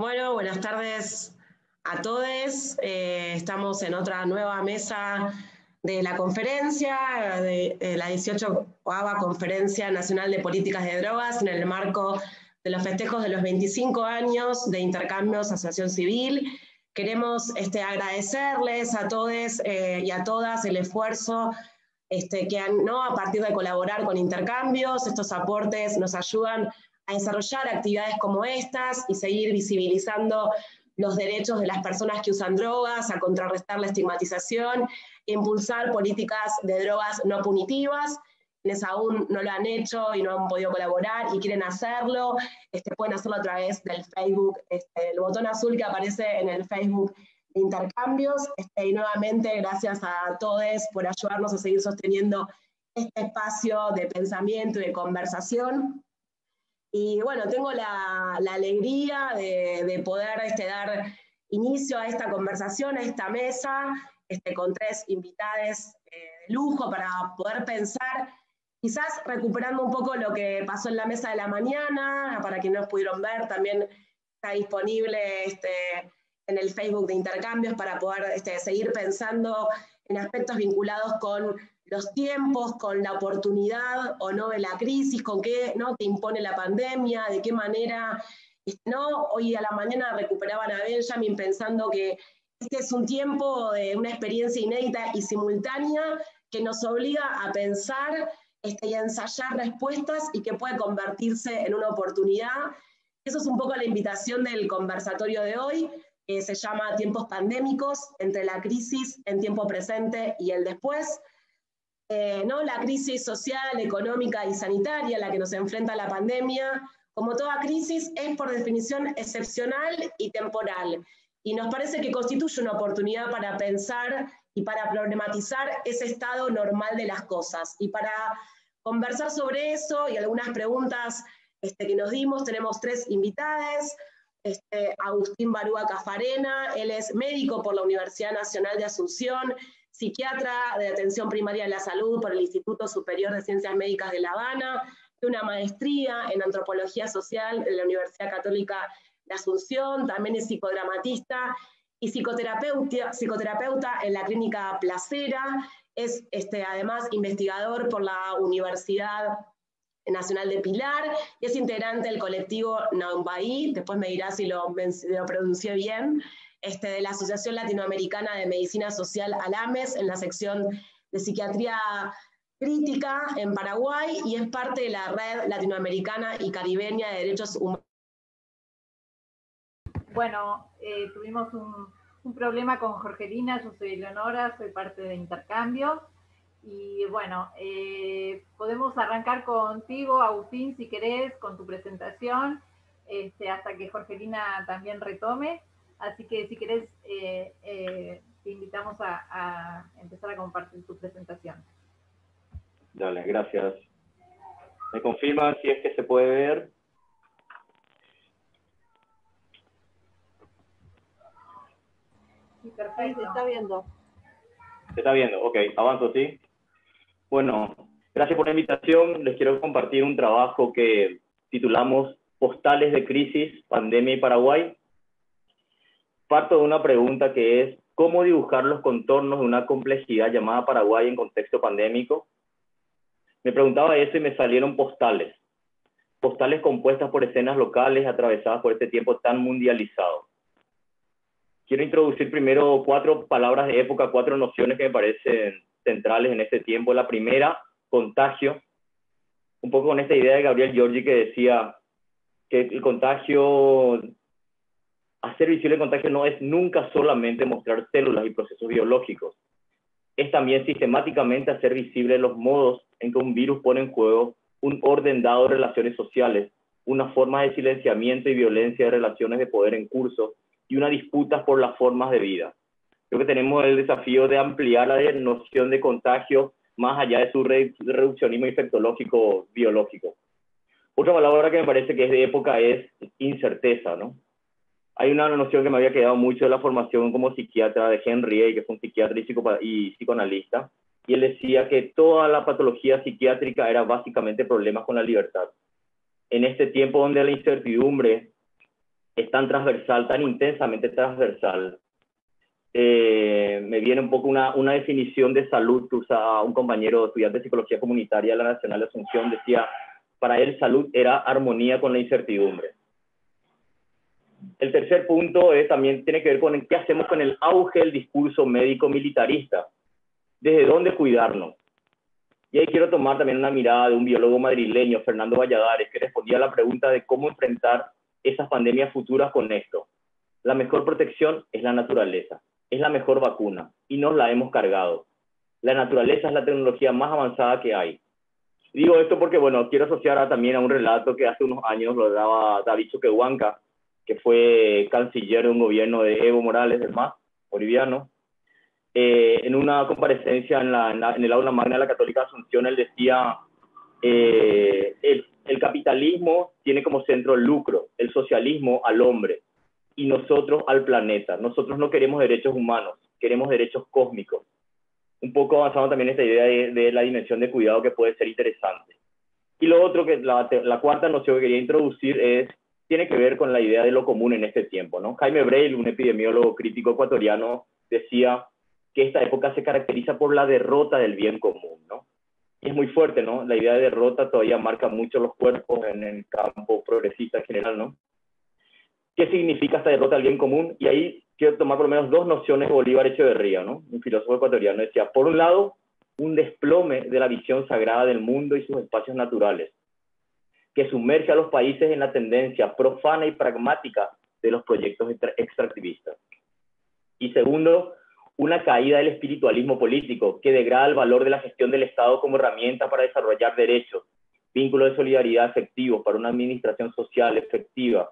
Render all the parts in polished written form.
Bueno, buenas tardes a todos. Estamos en otra nueva mesa de la conferencia, de la 18ª Conferencia Nacional de Políticas de Drogas, en el marco de los festejos de los 25 años de Intercambios Asociación Civil. Queremos agradecerles a todos y a todas el esfuerzo que han, ¿no? A partir de colaborar con Intercambios. Estos aportes nos ayudan a desarrollar actividades como estas y seguir visibilizando los derechos de las personas que usan drogas, a contrarrestar la estigmatización, e impulsar políticas de drogas no punitivas. Quienes aún no lo han hecho y no han podido colaborar y quieren hacerlo, pueden hacerlo a través del Facebook, el botón azul que aparece en el Facebook de Intercambios. Y nuevamente, gracias a todos por ayudarnos a seguir sosteniendo este espacio de pensamiento y de conversación. Y bueno, tengo la alegría de poder dar inicio a esta conversación, a esta mesa, con tres invitados de lujo para poder pensar, quizás recuperando un poco lo que pasó en la mesa de la mañana. Para quienes no pudieron ver, también está disponible en el Facebook de Intercambios para poder seguir pensando en aspectos vinculados con los tiempos, con la oportunidad o no de la crisis, con qué, ¿no?, te impone la pandemia, de qué manera, ¿no? Hoy a la mañana recuperaban a Benjamin pensando que este es un tiempo de una experiencia inédita y simultánea que nos obliga a pensar y a ensayar respuestas y que puede convertirse en una oportunidad. Eso es un poco la invitación del conversatorio de hoy, que se llama Tiempos pandémicos, entre la crisis en tiempo presente y el después. ¿No? La crisis social, económica y sanitaria a la que nos enfrenta la pandemia, como toda crisis, es por definición excepcional y temporal. Y nos parece que constituye una oportunidad para pensar y para problematizar ese estado normal de las cosas. Y para conversar sobre eso y algunas preguntas que nos dimos, tenemos tres invitadas. Agustín Barúa Cafarena, él es médico por la Universidad Nacional de Asunción, psiquiatra de atención primaria de la salud por el Instituto Superior de Ciencias Médicas de La Habana, de una maestría en antropología social de la Universidad Católica de Asunción, también es psicodramatista y psicoterapeuta en la clínica Placera, es además investigador por la Universidad Nacional de Pilar, y es integrante del colectivo Naumbaí, después me dirá si lo pronuncié bien, de la Asociación Latinoamericana de Medicina Social ALAMES, en la sección de psiquiatría crítica en Paraguay, y es parte de la Red Latinoamericana y Caribeña de Derechos Humanos. Bueno, tuvimos un problema con Jorgelina. Yo soy Eleonora, soy parte de Intercambios. Y bueno, podemos arrancar contigo, Agustín, si querés, con tu presentación, hasta que Jorgelina también retome. Así que si querés, te invitamos a empezar a compartir tu presentación. Dale, gracias. ¿Me confirman si es que se puede ver? Sí, perfecto. Se está viendo. Se está viendo, ok, avanzo, ¿sí? Bueno, gracias por la invitación. Les quiero compartir un trabajo que titulamos Postales de Crisis, Pandemia y Paraguay. Parto de una pregunta que es: ¿cómo dibujar los contornos de una complejidad llamada Paraguay en contexto pandémico? Me preguntaba eso y me salieron postales. Postales compuestas por escenas locales atravesadas por este tiempo tan mundializado. Quiero introducir primero 4 palabras de época, 4 nociones que me parecen centrales en este tiempo. La primera, contagio. Un poco con esta idea de Gabriel Giorgi, que decía que el contagio, hacer visible el contagio no es nunca solamente mostrar células y procesos biológicos. Es también sistemáticamente hacer visibles los modos en que un virus pone en juego un orden dado de relaciones sociales, una forma de silenciamiento y violencia de relaciones de poder en curso y una disputa por las formas de vida. Creo que tenemos el desafío de ampliar la noción de contagio más allá de su reduccionismo infectológico biológico. Otra palabra que me parece que es de época es incerteza, ¿no? Hay una noción que me había quedado mucho de la formación como psiquiatra de Henry A., que fue un psiquiatra y psicoanalista, y él decía que toda la patología psiquiátrica era básicamente problemas con la libertad. En este tiempo donde la incertidumbre es tan transversal, tan intensamente transversal. Me viene un poco una definición de salud que usa un compañero estudiante de Psicología Comunitaria de la Nacional de Asunción. Decía, para él salud era armonía con la incertidumbre. El tercer punto también tiene que ver con qué hacemos con el auge del discurso médico-militarista. ¿Desde dónde cuidarnos? Y ahí quiero tomar también una mirada de un biólogo madrileño, Fernando Valladares, que respondía a la pregunta de cómo enfrentar esas pandemias futuras con esto. La mejor protección es la naturaleza, es la mejor vacuna, y nos la hemos cargado. La naturaleza es la tecnología más avanzada que hay. Digo esto porque, bueno, quiero asociar también a un relato que hace unos años lo daba David Choquehuanca, que fue canciller de un gobierno de Evo Morales, del MAS, boliviano. En una comparecencia en el aula magna de la Católica Asunción, él decía, el capitalismo tiene como centro el lucro, el socialismo al hombre, y nosotros al planeta. Nosotros no queremos derechos humanos, queremos derechos cósmicos. Un poco avanzado también esta idea de la dimensión de cuidado, que puede ser interesante. Y lo otro, que la cuarta noción que quería introducir tiene que ver con la idea de lo común en este tiempo, ¿no? Jaime Breil, un epidemiólogo crítico ecuatoriano, decía que esta época se caracteriza por la derrota del bien común, ¿no? Y es muy fuerte, ¿no? La idea de derrota todavía marca mucho los cuerpos en el campo progresista en general, ¿no? ¿Qué significa esta derrota del bien común? Y ahí quiero tomar por lo menos dos nociones de Bolívar Echeverría, ¿no? Un filósofo ecuatoriano. Decía, por un lado, un desplome de la visión sagrada del mundo y sus espacios naturales, que sumerge a los países en la tendencia profana y pragmática de los proyectos extractivistas. Y segundo, una caída del espiritualismo político, que degrada el valor de la gestión del Estado como herramienta para desarrollar derechos, vínculos de solidaridad efectivos para una administración social efectiva,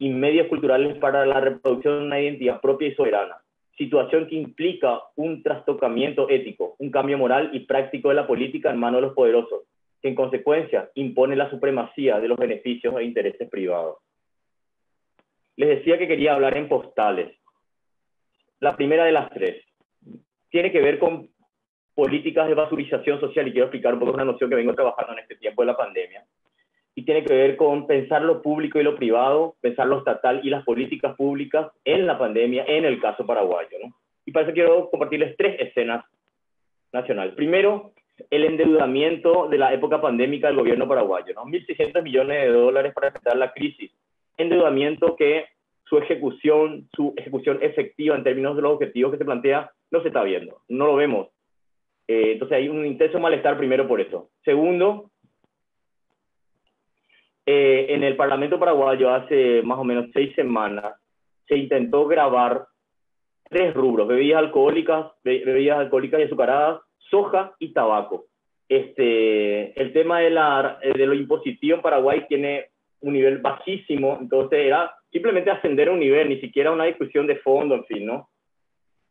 y medios culturales para la reproducción de una identidad propia y soberana. Situación que implica un trastocamiento ético, un cambio moral y práctico de la política en manos de los poderosos, que en consecuencia impone la supremacía de los beneficios e intereses privados. Les decía que quería hablar en postales. La primera de las tres tiene que ver con políticas de basurización social, y quiero explicar un poco una noción que vengo trabajando en este tiempo de la pandemia, y tiene que ver con pensar lo público y lo privado, pensar lo estatal y las políticas públicas en la pandemia, en el caso paraguayo, ¿no? Y para eso quiero compartirles tres escenas nacionales. Primero, el endeudamiento de la época pandémica del gobierno paraguayo, ¿no? 1.600 millones de dólares para enfrentar la crisis. Endeudamiento que su ejecución efectiva en términos de los objetivos que se plantea no se está viendo, no lo vemos. Entonces hay un intenso malestar primero por eso. Segundo, en el Parlamento paraguayo hace más o menos 6 semanas se intentó grabar 3 rubros: bebidas alcohólicas y azucaradas, soja y tabaco. El tema de lo impositivo en Paraguay tiene un nivel bajísimo, entonces era simplemente ascender a un nivel, ni siquiera una discusión de fondo, en fin, ¿no?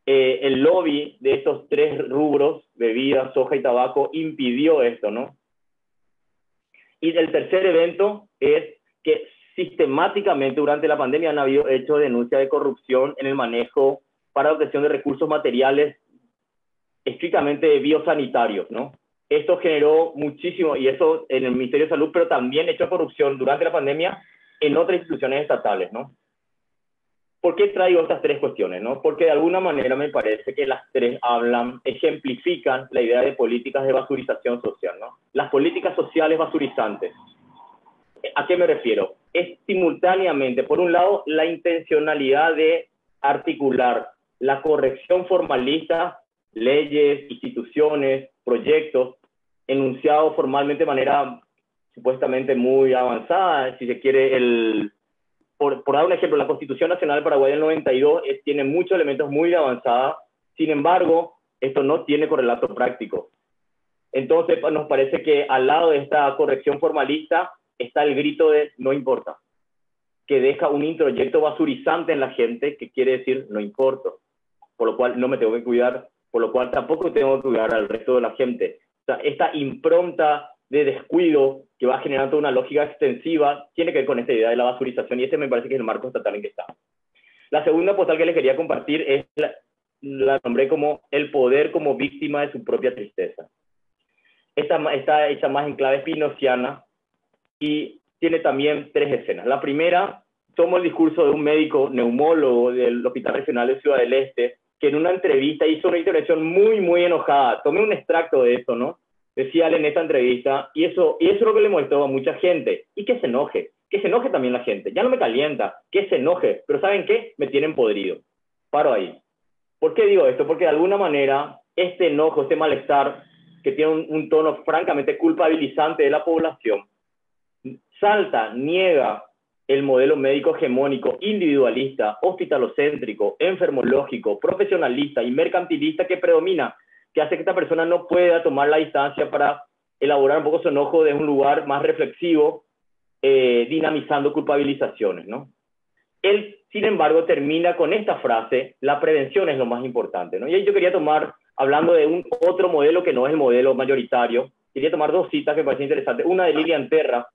El lobby de estos 3 rubros, bebidas, soja y tabaco, impidió esto, ¿no? Y el tercer evento es que sistemáticamente durante la pandemia han habido hechos de denuncia de corrupción en el manejo para obtención de recursos materiales estrictamente biosanitarios, ¿no? Esto generó muchísimo, y eso en el Ministerio de Salud, pero también hecho de corrupción durante la pandemia en otras instituciones estatales, ¿no? ¿Por qué traigo estas 3 cuestiones, no? Porque de alguna manera me parece que las 3 ejemplifican la idea de políticas de basurización social, ¿no? Las políticas sociales basurizantes. ¿A qué me refiero? Es simultáneamente, por un lado, la intencionalidad de articular la corrección formalista, leyes, instituciones, proyectos, enunciados formalmente de manera supuestamente muy avanzada. Si se quiere, por dar un ejemplo, la Constitución Nacional de Paraguay del 92 tiene muchos elementos muy avanzados, sin embargo, esto no tiene correlato práctico. Entonces, nos parece que al lado de esta corrección formalista está el grito de no importa, que deja un introyecto basurizante en la gente, que quiere decir no importo, por lo cual no me tengo que cuidar, por lo cual tampoco tengo que cuidar al resto de la gente. O sea, esta impronta de descuido que va generando una lógica extensiva tiene que ver con esta idea de la basurización, y este me parece que es el marco estatal en que estamos. La segunda postal que les quería compartir es la nombré como el poder como víctima de su propia tristeza. Esta está hecha más en clave pinociana y tiene también 3 escenas. La primera tomo el discurso de un médico neumólogo del Hospital Regional de Ciudad del Este, que en una entrevista hizo una intervención muy, muy enojada. Tomé un extracto de eso, ¿no? Decía él en esta entrevista, y eso es lo que le molestó a mucha gente, y que se enoje también la gente, ya no me calienta, que se enoje, pero ¿saben qué? Me tienen podrido. Paro ahí. ¿Por qué digo esto? Porque de alguna manera este enojo, este malestar, que tiene un tono francamente culpabilizante de la población, salta, niega el modelo médico hegemónico, individualista, hospitalocéntrico, enfermológico, profesionalista y mercantilista que predomina, que hace que esta persona no pueda tomar la distancia para elaborar un poco su enojo desde un lugar más reflexivo, dinamizando culpabilizaciones, ¿no? Él, sin embargo, termina con esta frase: la prevención es lo más importante, ¿no? Y ahí yo quería tomar, hablando de un otro modelo que no es el modelo mayoritario, quería tomar dos citas que me parecen interesantes. Una de Lilian Terra,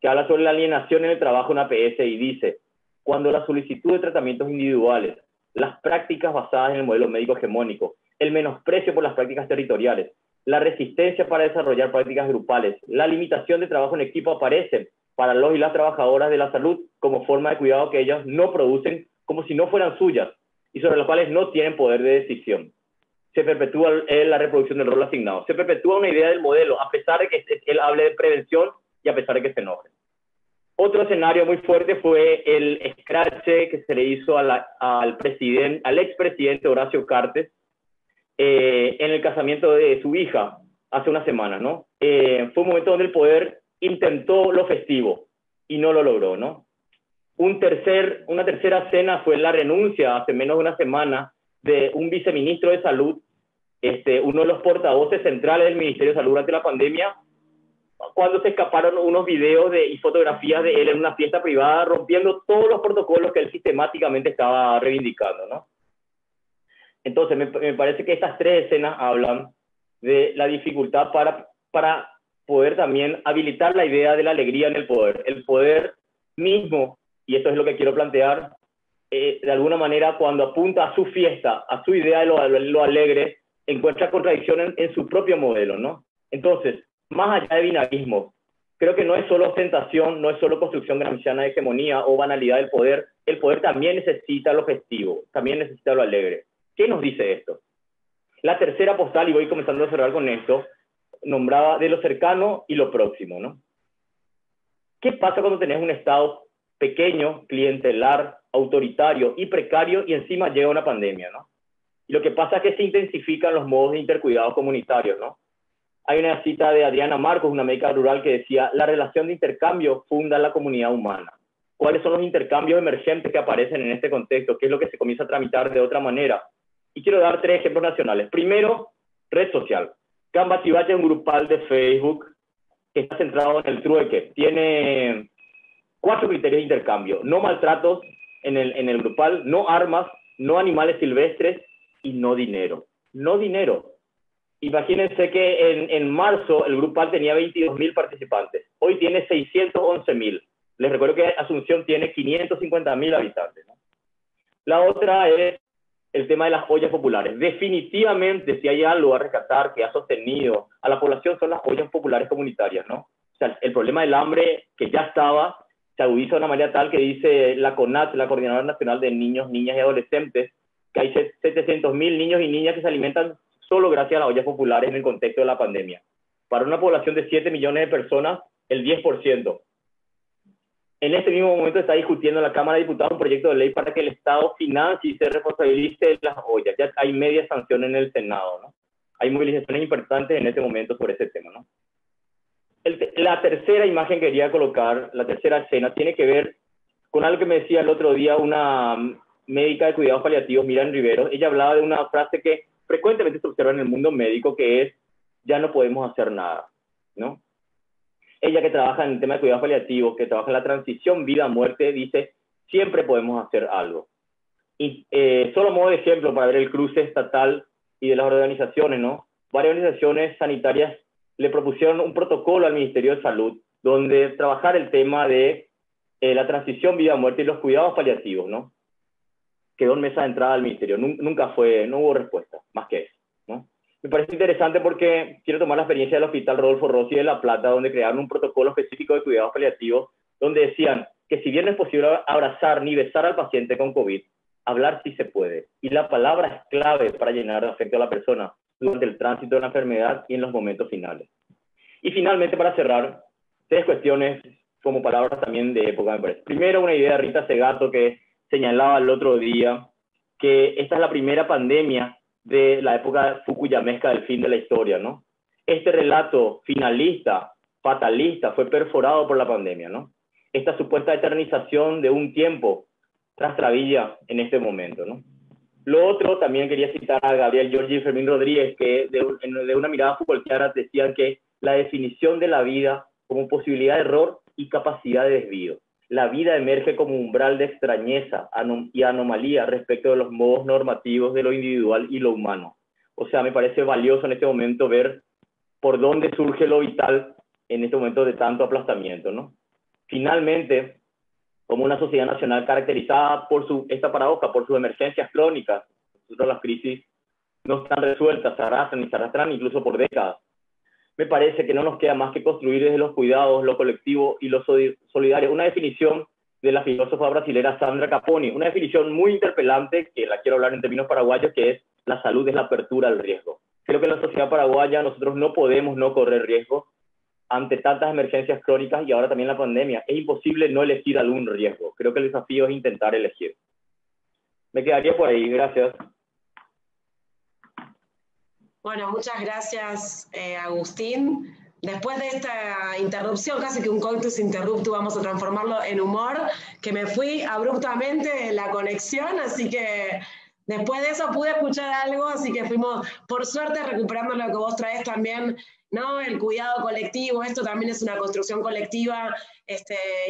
que habla sobre la alienación en el trabajo en APS y dice: cuando la solicitud de tratamientos individuales, las prácticas basadas en el modelo médico hegemónico, el menosprecio por las prácticas territoriales, la resistencia para desarrollar prácticas grupales, la limitación de trabajo en equipo aparecen para los y las trabajadoras de la salud como forma de cuidado que ellas no producen, como si no fueran suyas, y sobre las cuales no tienen poder de decisión. Se perpetúa la reproducción del rol asignado. Se perpetúa una idea del modelo, a pesar de que él hable de prevención y a pesar de que se enoje. Otro escenario muy fuerte fue el escrache que se le hizo al expresidente Horacio Cartes en el casamiento de su hija hace una semana, ¿no? Fue un momento donde el poder intentó lo festivo y no lo logró, ¿no? Una tercera escena fue la renuncia hace menos de una semana de un viceministro de Salud, uno de los portavoces centrales del Ministerio de Salud durante la pandemia, cuando se escaparon unos videos y fotografías de él en una fiesta privada, rompiendo todos los protocolos que él sistemáticamente estaba reivindicando, ¿no? Entonces, me parece que estas tres escenas hablan de la dificultad para poder también habilitar la idea de la alegría en el poder. El poder mismo, y esto es lo que quiero plantear, de alguna manera, cuando apunta a su fiesta, a su idea de lo alegre, encuentra contradicción en su propio modelo, ¿no? Entonces, más allá de binarismo, creo que no es solo ostentación, no es solo construcción gramsciana de hegemonía o banalidad del poder. El poder también necesita lo festivo, también necesita lo alegre. ¿Qué nos dice esto? La tercera postal, y voy comenzando a cerrar con esto, nombraba de lo cercano y lo próximo, ¿no? ¿Qué pasa cuando tenés un Estado pequeño, clientelar, autoritario y precario y encima llega una pandemia, ¿no? Y lo que pasa es que se intensifican los modos de intercuidados comunitarios, ¿no? Hay una cita de Adriana Marcos, una médica rural, que decía: la relación de intercambio funda la comunidad humana. ¿Cuáles son los intercambios emergentes que aparecen en este contexto? ¿Qué es lo que se comienza a tramitar de otra manera? Y quiero dar tres ejemplos nacionales. Primero, red social. Canva Chivache es un grupal de Facebook que está centrado en el trueque. Tiene 4 criterios de intercambio: no maltratos en el grupal, no armas, no animales silvestres y no dinero. No dinero. Imagínense que en marzo el grupal tenía 22.000 participantes. Hoy tiene 611.000. Les recuerdo que Asunción tiene 550.000 habitantes, ¿no? La otra es el tema de las ollas populares. Definitivamente, si hay algo a rescatar que ha sostenido a la población, son las ollas populares comunitarias, ¿no? O sea, el problema del hambre, que ya estaba, se agudiza de una manera tal que dice la CONAT, la Coordinadora Nacional de Niños, Niñas y Adolescentes, que hay 700.000 niños y niñas que se alimentan solo gracias a las ollas populares en el contexto de la pandemia. Para una población de 7 millones de personas, el 10%. En este mismo momento está discutiendo en la Cámara de Diputados un proyecto de ley para que el Estado financie y se responsabilice de las ollas. Ya hay media sanción en el Senado, ¿no? Hay movilizaciones importantes en este momento sobre ese tema, ¿no? La tercera imagen que quería colocar, la tercera escena, tiene que ver con algo que me decía el otro día una médica de cuidados paliativos, Miriam Rivero. Ella hablaba de una frase que frecuentemente se observa en el mundo médico, que es: ya no podemos hacer nada, ¿no? Ella, que trabaja en el tema de cuidados paliativos, que trabaja en la transición vida-muerte, dice: siempre podemos hacer algo. Y solo a modo de ejemplo, para ver el cruce estatal y de las organizaciones, ¿no? Varias organizaciones sanitarias le propusieron un protocolo al Ministerio de Salud, donde trabajar el tema de la transición vida-muerte y los cuidados paliativos, ¿no? Quedó en mesa de entrada al Ministerio. Nunca no hubo respuesta, más que eso, ¿no? Me parece interesante porque quiero tomar la experiencia del Hospital Rodolfo Rossi de La Plata, donde crearon un protocolo específico de cuidados paliativos, donde decían: que si bien no es posible abrazar ni besar al paciente con COVID, hablar sí se puede. Y la palabra es clave para llenar de afecto a la persona durante el tránsito de la enfermedad y en los momentos finales. Y finalmente, para cerrar, 3 cuestiones como palabras también de época, me parece. Primero, una idea de Rita Segato que señalaba el otro día que esta es la primera pandemia de la época fukuyamesca del fin de la historia, ¿no? Este relato finalista, fatalista, fue perforado por la pandemia, ¿no? Esta supuesta eternización de un tiempo trastabilla en este momento, ¿no? Lo otro, también quería citar a Gabriel Giorgi y Fermín Rodríguez, que de una mirada Foucaultiana decían que la definición de la vida como posibilidad de error y capacidad de desvío. La vida emerge como umbral de extrañeza y anomalía respecto de los modos normativos de lo individual y lo humano. O sea, me parece valioso en este momento ver por dónde surge lo vital en este momento de tanto aplastamiento, ¿no? Finalmente, como una sociedad nacional caracterizada por esta paradoja, por sus emergencias crónicas, nosotros las crisis no están resueltas, se arrastran incluso por décadas. Me parece que no nos queda más que construir desde los cuidados, lo colectivo y lo solidario. Una definición de la filósofa brasilera Sandra Caponi, una definición muy interpelante, que la quiero hablar en términos paraguayos, que es: la salud es la apertura al riesgo. Creo que en la sociedad paraguaya nosotros no podemos no correr riesgos ante tantas emergencias crónicas y ahora también la pandemia. Es imposible no elegir algún riesgo. Creo que el desafío es intentar elegir. Me quedaría por ahí. Gracias. Bueno, muchas gracias, Agustín. Después de esta interrupción, casi que un coitus interruptus, vamos a transformarlo en humor, que me fui abruptamente de la conexión, así que después de eso pude escuchar algo, así que fuimos, por suerte, recuperando lo que vos traes también, ¿no? El cuidado colectivo, esto también es una construcción colectiva,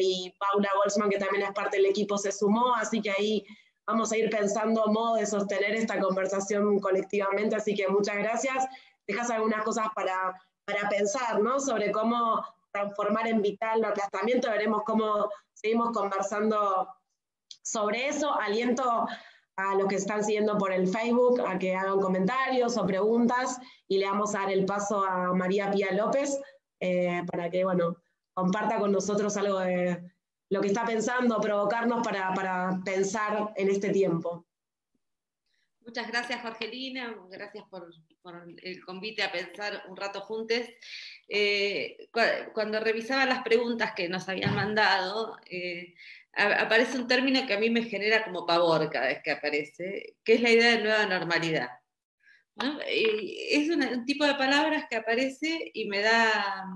y Paula Boltzmann, que también es parte del equipo, se sumó, así que ahí vamos a ir pensando modo de sostener esta conversación colectivamente, así que muchas gracias. Dejas algunas cosas para pensar, ¿no? Sobre cómo transformar en vital el aplastamiento, veremos cómo seguimos conversando sobre eso. Aliento a los que están siguiendo por el Facebook a que hagan comentarios o preguntas, y le vamos a dar el paso a María Pía López para que, bueno, comparta con nosotros algo de lo que está pensando, provocarnos para pensar en este tiempo. Muchas gracias, Jorgelina, gracias por el convite a pensar un rato juntos. Cuando revisaba las preguntas que nos habían mandado, aparece un término que a mí me genera como pavor cada vez que aparece, que es la idea de nueva normalidad, ¿no? Es un tipo de palabras que aparece y me da...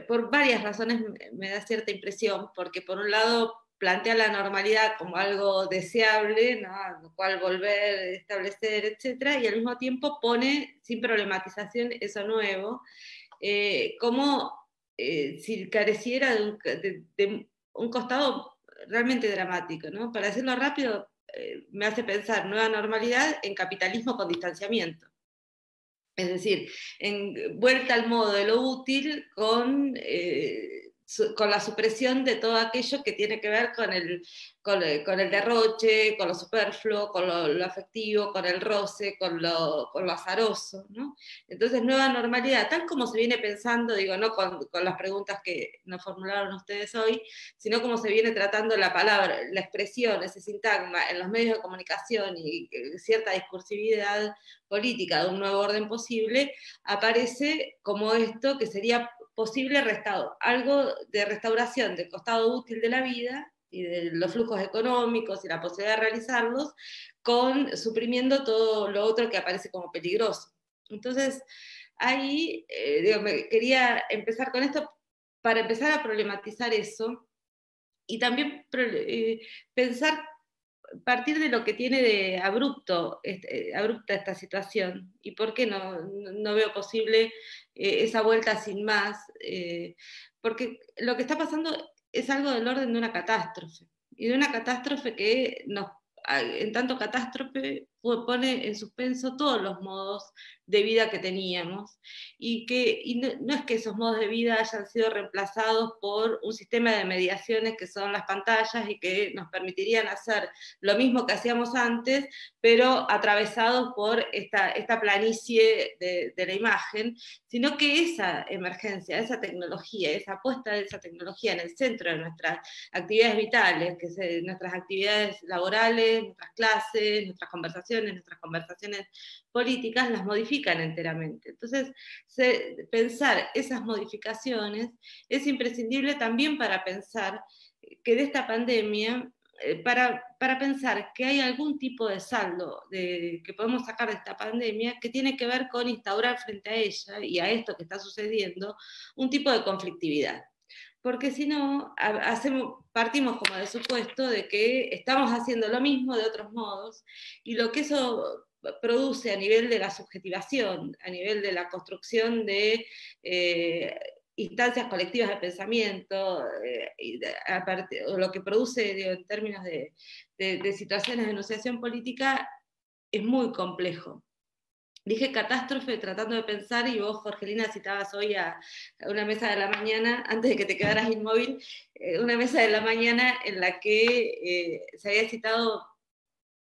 por varias razones me da cierta impresión, porque por un lado plantea la normalidad como algo deseable, ¿no? A lo cual volver, establecer, etc., y al mismo tiempo pone sin problematización eso nuevo, como si careciera de un costado realmente dramático, ¿no? Para decirlo rápido, me hace pensar nueva normalidad en capitalismo con distanciamiento. Es decir, en vuelta al modo de lo útil con la supresión de todo aquello que tiene que ver con el derroche, con lo superfluo, con lo afectivo, con el roce, con lo azaroso, ¿no? Entonces, nueva normalidad, tal como se viene pensando, digo, no con las preguntas que nos formularon ustedes hoy, sino como se viene tratando la palabra, la expresión, ese sintagma en los medios de comunicación y cierta discursividad política de un nuevo orden posible, aparece como esto que sería posible algo de restauración del costado útil de la vida y de los flujos económicos y la posibilidad de realizarlos, suprimiendo todo lo otro que aparece como peligroso. Entonces, ahí quería empezar con esto para empezar a problematizar eso y también pensar partir de lo que tiene de abrupta esta situación y por qué no veo posible esa vuelta sin más, porque lo que está pasando es algo del orden de una catástrofe, y de una catástrofe que en tanto catástrofe pone en suspenso todos los modos de vida que teníamos, y no es que esos modos de vida hayan sido reemplazados por un sistema de mediaciones que son las pantallas y que nos permitirían hacer lo mismo que hacíamos antes, pero atravesados por esta planicie de la imagen, sino que esa emergencia, esa tecnología, esa puesta de esa tecnología en el centro de nuestras actividades vitales, que es nuestras actividades laborales, nuestras clases, nuestras conversaciones políticas, las modifican enteramente. Entonces, pensar esas modificaciones es imprescindible también para pensar que de esta pandemia, para pensar que hay algún tipo de saldo que podemos sacar de esta pandemia que tiene que ver con instaurar frente a ella y a esto que está sucediendo un tipo de conflictividad. Porque si no, partimos como del supuesto de que estamos haciendo lo mismo de otros modos, y lo que eso produce a nivel de la subjetivación, a nivel de la construcción de instancias colectivas de pensamiento, o lo que produce, digo, en términos de situaciones de enunciación política, es muy complejo. Dije catástrofe tratando de pensar, y vos, Jorgelina, citabas hoy a una mesa de la mañana, antes de que te quedaras inmóvil, una mesa de la mañana en la que se había citado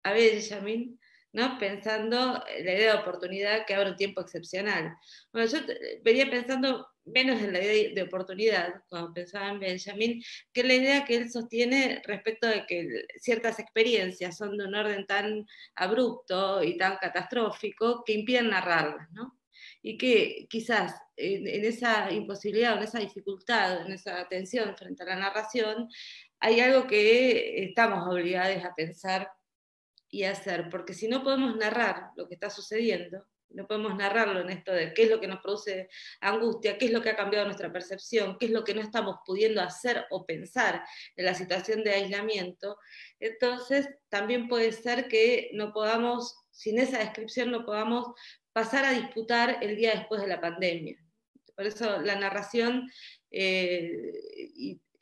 a Benjamin, ¿no? Pensando la idea de oportunidad que abre un tiempo excepcional. Bueno, yo venía pensando menos en la idea de oportunidad, cuando pensaba en Benjamin, que la idea que él sostiene respecto de que ciertas experiencias son de un orden tan abrupto y tan catastrófico que impiden narrarlas, ¿no? Y que quizás en esa imposibilidad, en esa dificultad, en esa tensión frente a la narración, hay algo que estamos obligados a pensar y hacer, porque si no podemos narrar lo que está sucediendo, no podemos narrarlo en esto de qué es lo que nos produce angustia, qué es lo que ha cambiado nuestra percepción, qué es lo que no estamos pudiendo hacer o pensar en la situación de aislamiento, entonces también puede ser que no podamos, sin esa descripción, no podamos pasar a disputar el día después de la pandemia. Por eso la narración,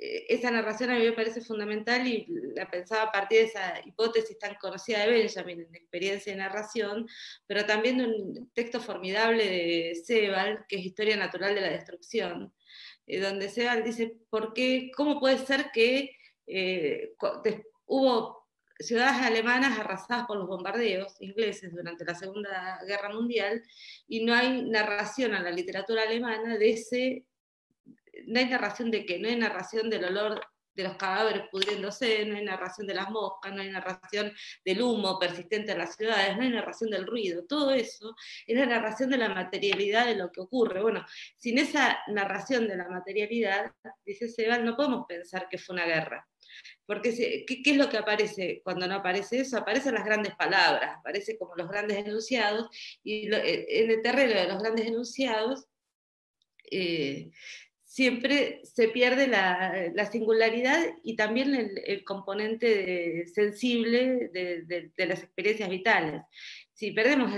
esa narración a mí me parece fundamental, y la pensaba a partir de esa hipótesis tan conocida de Benjamin, en experiencia de narración, pero también de un texto formidable de Sebald, que es Historia Natural de la Destrucción, donde Sebald dice, ¿cómo puede ser que hubo ciudades alemanas arrasadas por los bombardeos ingleses durante la Segunda Guerra Mundial, y no hay narración en la literatura alemana de ese... No hay narración de qué, no hay narración del olor de los cadáveres pudriéndose, no hay narración de las moscas, no hay narración del humo persistente en las ciudades, no hay narración del ruido, todo eso es la narración de la materialidad de lo que ocurre. Bueno, sin esa narración de la materialidad, dice Sebald, no podemos pensar que fue una guerra. Porque ¿qué es lo que aparece cuando no aparece eso? Aparecen las grandes palabras, aparece como los grandes enunciados, y en el terreno de los grandes enunciados, siempre se pierde la singularidad y también el componente sensible de las experiencias vitales. Si perdemos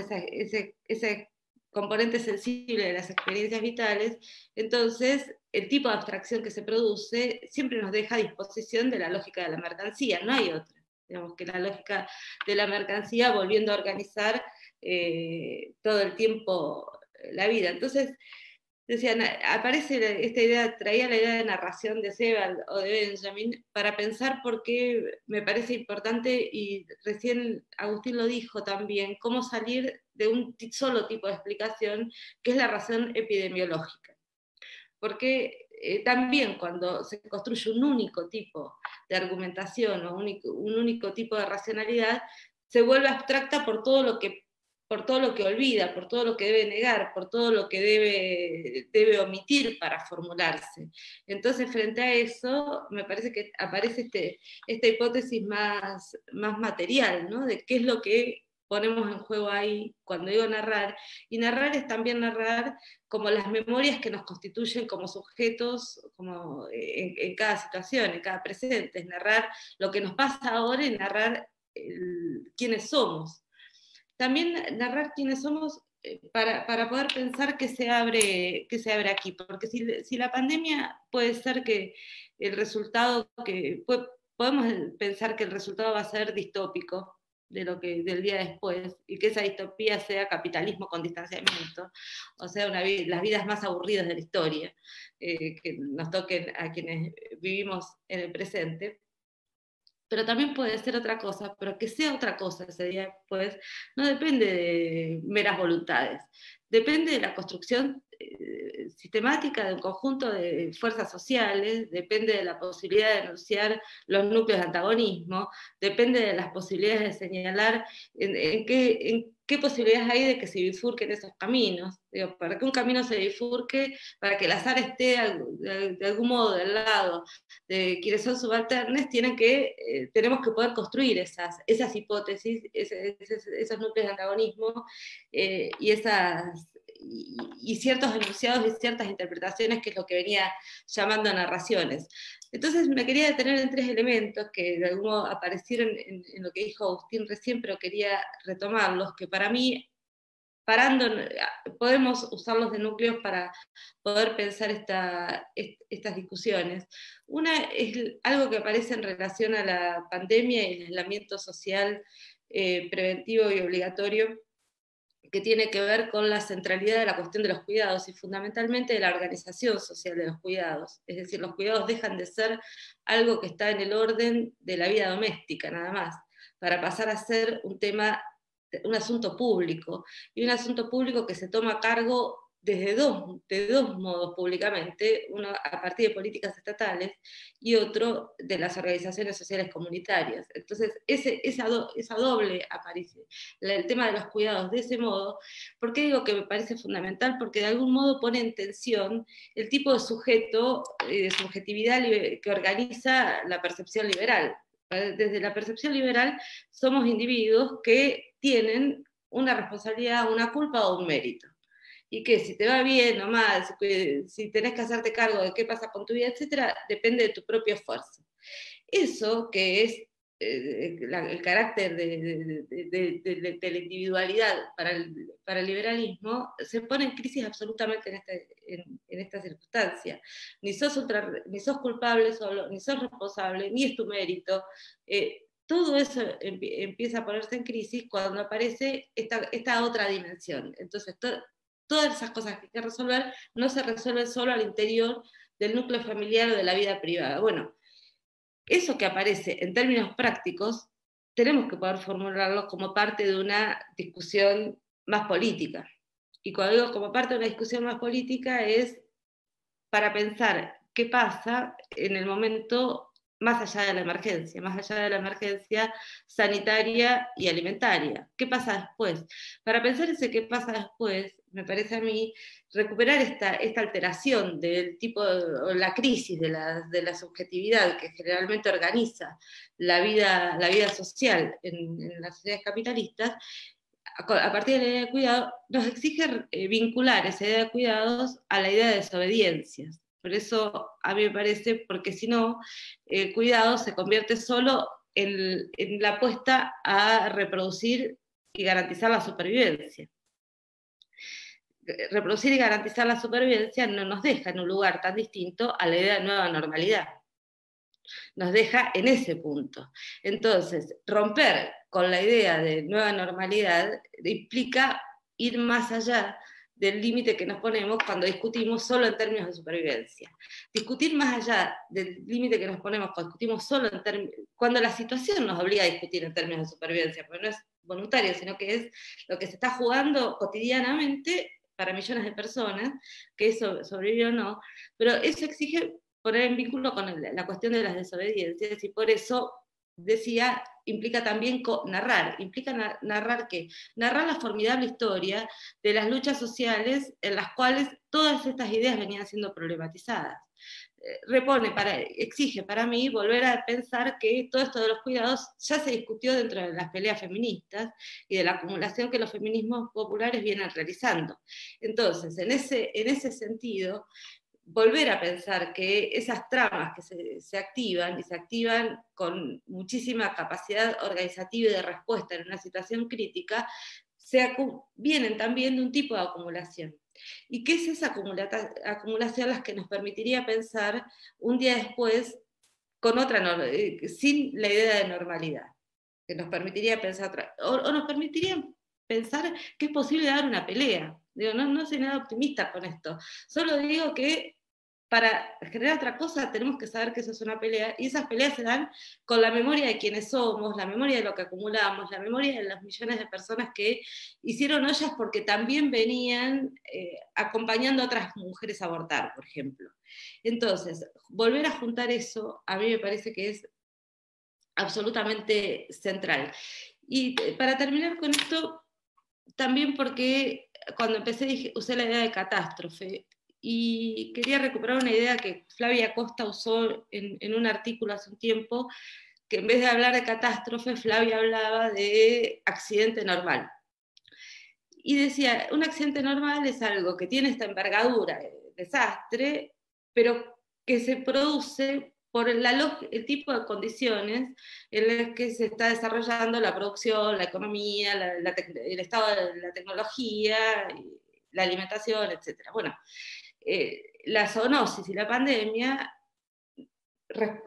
ese componente sensible de las experiencias vitales, entonces el tipo de abstracción que se produce siempre nos deja a disposición de la lógica de la mercancía, no hay otra. Digamos que la lógica de la mercancía volviendo a organizar todo el tiempo la vida. Entonces, decían, aparece esta idea, traía la idea de narración de Sebald o de Benjamin para pensar por qué me parece importante, y recién Agustín lo dijo también, cómo salir de un solo tipo de explicación, que es la razón epidemiológica. Porque también cuando se construye un único tipo de argumentación o un único tipo de racionalidad, se vuelve abstracta por todo lo que olvida, por todo lo que debe negar, por todo lo que debe omitir para formularse. Entonces, frente a eso, me parece que aparece esta hipótesis más material, ¿no? De qué es lo que ponemos en juego ahí cuando digo narrar. Y narrar es también narrar como las memorias que nos constituyen como sujetos, como en cada situación, en cada presente. Es narrar lo que nos pasa ahora y narrar quiénes somos. También narrar quiénes somos para poder pensar qué se abre aquí, porque si la pandemia puede ser que el resultado, podemos pensar que el resultado va a ser distópico, del día después, y que esa distopía sea capitalismo con distanciamiento, o sea, las vidas más aburridas de la historia, que nos toquen a quienes vivimos en el presente. Pero también puede ser otra cosa, pero que sea otra cosa ese día después, no depende de meras voluntades, depende de la construcción sistemática de un conjunto de fuerzas sociales, depende de la posibilidad de denunciar los núcleos de antagonismo, depende de las posibilidades de señalar en qué posibilidades hay de que se bifurquen esos caminos. Digo, para que un camino se bifurque, para que el azar esté de algún modo del lado de quienes son subalternos, tenemos que poder construir esas hipótesis, esos núcleos de antagonismo y ciertos enunciados y ciertas interpretaciones, que es lo que venía llamando narraciones. Entonces me quería detener en 3 elementos que de algún modo aparecieron en lo que dijo Agustín recién, pero quería retomarlos, que para mí, podemos usarlos de núcleos para poder pensar estas discusiones. Una es algo que aparece en relación a la pandemia y el aislamiento social preventivo y obligatorio, que tiene que ver con la centralidad de la cuestión de los cuidados y fundamentalmente de la organización social de los cuidados. Es decir, los cuidados dejan de ser algo que está en el orden de la vida doméstica, nada más, para pasar a ser un asunto público, y un asunto público que se toma a cargo de dos modos públicamente, uno a partir de políticas estatales y otro de las organizaciones sociales comunitarias. Entonces, esa doble aparición, el tema de los cuidados de ese modo. ¿Por qué digo que me parece fundamental? Porque de algún modo pone en tensión el tipo de sujeto, de subjetividad que organiza la percepción liberal. Desde la percepción liberal somos individuos que tienen una responsabilidad, una culpa o un mérito. Y que si te va bien o mal, si tenés que hacerte cargo de qué pasa con tu vida, etcétera, depende de tu propio esfuerzo. Eso que es el carácter de la individualidad para el liberalismo, se pone en crisis absolutamente en esta circunstancia. Ni sos culpable solo, ni sos responsable, ni es tu mérito. Todo eso empieza a ponerse en crisis cuando aparece esta otra dimensión. Entonces, todas esas cosas que hay que resolver no se resuelven solo al interior del núcleo familiar o de la vida privada. Bueno, eso que aparece en términos prácticos, tenemos que poder formularlo como parte de una discusión más política. Y cuando digo como parte de una discusión más política es para pensar qué pasa en el momento más allá de la emergencia sanitaria y alimentaria. ¿Qué pasa después? Para pensar ese qué pasa después, me parece a mí, recuperar esta alteración del tipo, o la crisis de la subjetividad que generalmente organiza la vida social en las sociedades capitalistas, a partir de la idea de cuidado, nos exige vincular esa idea de cuidados a la idea de desobediencias. Por eso a mí me parece, porque si no, el cuidado se convierte solo en la apuesta a reproducir y garantizar la supervivencia. Reproducir y garantizar la supervivencia no nos deja en un lugar tan distinto a la idea de nueva normalidad. Nos deja en ese punto. Entonces, romper con la idea de nueva normalidad implica ir más allá del límite que nos ponemos cuando discutimos solo en términos de supervivencia. Discutir más allá del límite que nos ponemos cuando discutimos solo cuando la situación nos obliga a discutir en términos de supervivencia, porque no es voluntario, sino que es lo que se está jugando cotidianamente para millones de personas, que eso sobrevive o no, pero eso exige poner en vínculo con la cuestión de las desobediencias, y por eso decía, implica también narrar. Implica narrar ¿qué? Narrar la formidable historia de las luchas sociales en las cuales todas estas ideas venían siendo problematizadas. Exige para mí volver a pensar que todo esto de los cuidados ya se discutió dentro de las peleas feministas y de la acumulación que los feminismos populares vienen realizando. Entonces, en ese sentido, volver a pensar que esas tramas que se activan, y se activan con muchísima capacidad organizativa y de respuesta en una situación crítica, vienen también de un tipo de acumulación. ¿Y qué es esa acumulación la que nos permitiría pensar un día después sin la idea de normalidad? que nos permitiría pensar, o nos permitiría pensar que es posible dar una pelea. Digo, no soy nada optimista con esto, solo digo que para generar otra cosa tenemos que saber que eso es una pelea, y esas peleas se dan con la memoria de quienes somos, la memoria de lo que acumulamos, la memoria de los millones de personas que hicieron ollas porque también venían acompañando a otras mujeres a abortar, por ejemplo. Entonces, volver a juntar eso, a mí me parece que es absolutamente central. Y para terminar con esto, también porque cuando empecé usé la idea de catástrofe, y quería recuperar una idea que Flavia Costa usó en un artículo hace un tiempo, que en vez de hablar de catástrofe, Flavia hablaba de accidente normal. Y decía, un accidente normal es algo que tiene esta envergadura de desastre, pero que se produce por el tipo de condiciones en las que se está desarrollando la producción, la economía, el estado de la tecnología, la alimentación, etc. Bueno, la zoonosis y la pandemia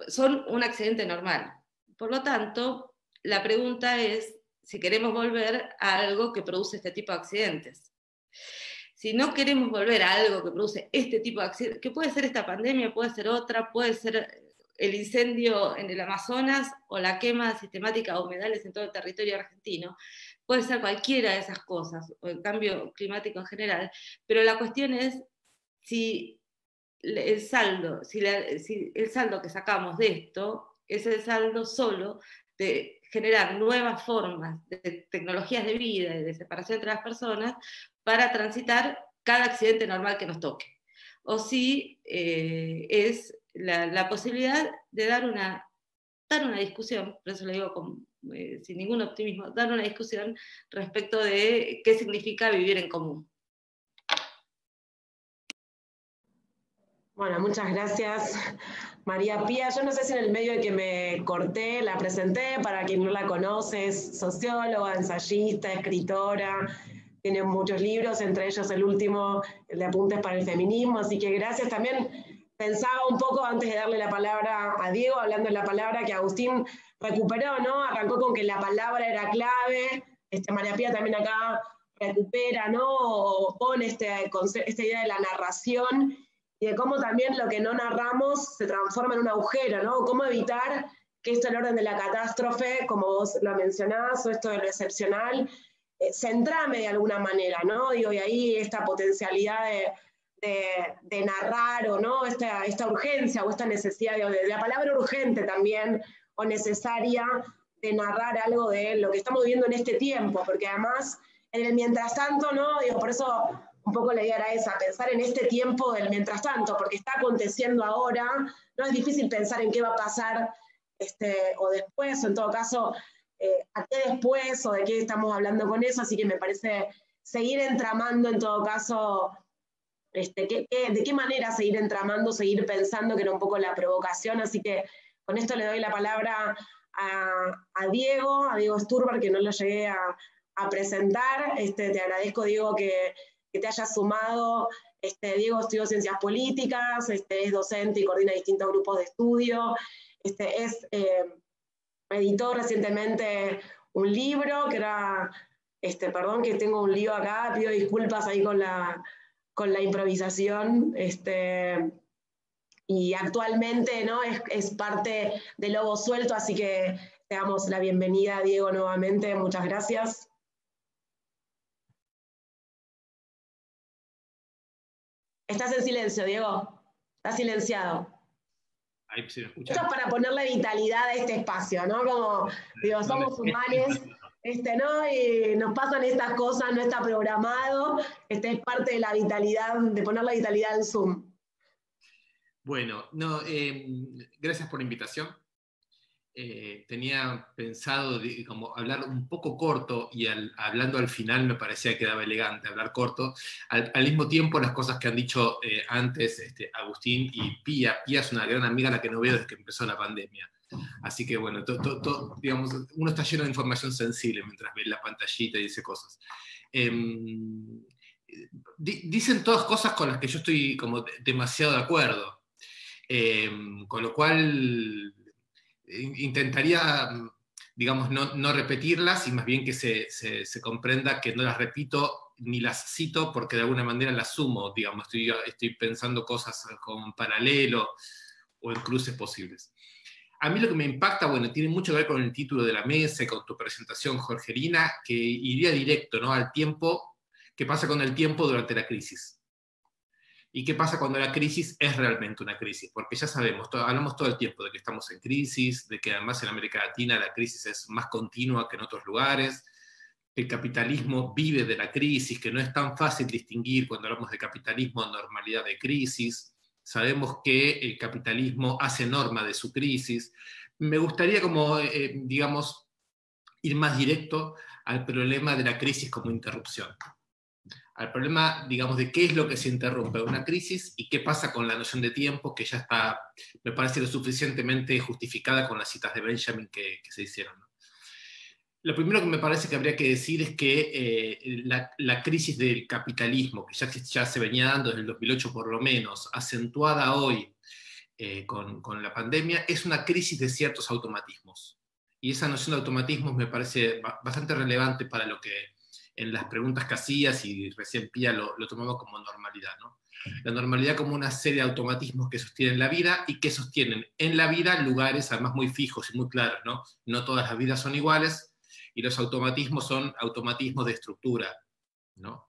son un accidente normal. Por lo tanto, la pregunta es si queremos volver a algo que produce este tipo de accidentes. Si no queremos volver a algo que produce este tipo de accidentes, que puede ser esta pandemia, puede ser otra, puede ser el incendio en el Amazonas o la quema sistemática de humedales en todo el territorio argentino, puede ser cualquiera de esas cosas, o el cambio climático en general, pero la cuestión es si el saldo que sacamos de esto es el saldo solo de generar nuevas formas de tecnologías de vida y de separación entre las personas para transitar cada accidente normal que nos toque. O si es la posibilidad de dar una discusión, por eso lo digo sin ningún optimismo, dar una discusión respecto de qué significa vivir en común. Bueno, muchas gracias, María Pía. Yo no sé si en el medio de que me corté la presenté, para quien no la conoce, es socióloga, ensayista, escritora, tiene muchos libros, entre ellos el último, el de Apuntes para el Feminismo, así que gracias. También pensaba un poco, antes de darle la palabra a Diego, hablando de la palabra que Agustín recuperó, ¿no? Arrancó con que la palabra era clave, María Pía también acá recupera, ¿no? O pone esta idea de la narración, y de cómo también lo que no narramos se transforma en un agujero, ¿no? Cómo evitar que esto, el orden de la catástrofe, como vos lo mencionás, o esto de lo excepcional, se entrame de alguna manera, ¿no? Digo, y ahí esta potencialidad de narrar, o no, esta urgencia o esta necesidad, de la palabra urgente también, o necesaria, de narrar algo de lo que estamos viviendo en este tiempo, porque además, en el mientras tanto, ¿no? Digo, por eso un poco la idea era esa, pensar en este tiempo del mientras tanto, porque está aconteciendo ahora, no es difícil pensar en qué va a pasar o después, o en todo caso, a qué después, o de qué estamos hablando con eso, así que me parece seguir entramando en todo caso, de qué manera seguir entramando, seguir pensando, que era un poco la provocación, así que con esto le doy la palabra a Diego Sturber, que no lo llegué a presentar. Te agradezco, Diego, que te hayas sumado. Diego estudió Ciencias Políticas, es docente y coordina distintos grupos de estudio, editó recientemente un libro que era, perdón que tengo un lío acá, pido disculpas ahí con la improvisación, y actualmente, ¿no? es parte de Lobo Suelto, así que te damos la bienvenida, Diego, nuevamente. Muchas gracias. Estás en silencio, Diego. Estás silenciado. Ahí se me escucha. Esto es para ponerle vitalidad a este espacio, ¿no? Como, digo, somos humanos, ¿no? Y nos pasan estas cosas, no está programado. Es parte de la vitalidad, de poner la vitalidad al Zoom. Bueno, gracias por la invitación. Tenía pensado como hablar un poco corto, y hablando al final me parecía que quedaba elegante hablar corto. Al mismo tiempo, las cosas que han dicho antes Agustín y Pía. Pía es una gran amiga a la que no veo desde que empezó la pandemia. Así que bueno, digamos, uno está lleno de información sensible mientras ve la pantallita y dice cosas. Dicen todas cosas con las que yo estoy como demasiado de acuerdo. Con lo cual intentaría digamos, no repetirlas y más bien que se comprenda que no las repito ni las cito porque de alguna manera las sumo, digamos, estoy pensando cosas como en paralelo o en cruces posibles. A mí lo que me impacta, bueno, tiene mucho que ver con el título de la mesa y con tu presentación, Jorgelina, que iría directo, ¿no?, al tiempo, qué pasa con el tiempo durante la crisis. ¿Y qué pasa cuando la crisis es realmente una crisis? Porque ya sabemos, hablamos todo el tiempo de que estamos en crisis, de que además en América Latina la crisis es más continua que en otros lugares, el capitalismo vive de la crisis, que no es tan fácil distinguir cuando hablamos de capitalismo normalidad de crisis. Sabemos que el capitalismo hace norma de su crisis. Me gustaría como, digamos, ir más directo al problema de la crisis como interrupción. Al problema, digamos, de qué es lo que se interrumpe una crisis y qué pasa con la noción de tiempo, que ya está, me parece, lo suficientemente justificada con las citas de Benjamin que se hicieron, ¿no? Lo primero que me parece que habría que decir es que la crisis del capitalismo, que ya se venía dando desde el 2008 por lo menos, acentuada hoy con la pandemia, es una crisis de ciertos automatismos. Y esa noción de automatismos me parece bastante relevante para lo que en las preguntas que hacías y recién Pía lo tomamos como normalidad, ¿no? La normalidad como una serie de automatismos que sostienen la vida y que sostienen en la vida lugares además muy fijos y muy claros, ¿no? No todas las vidas son iguales, y los automatismos son automatismos de estructura, ¿no?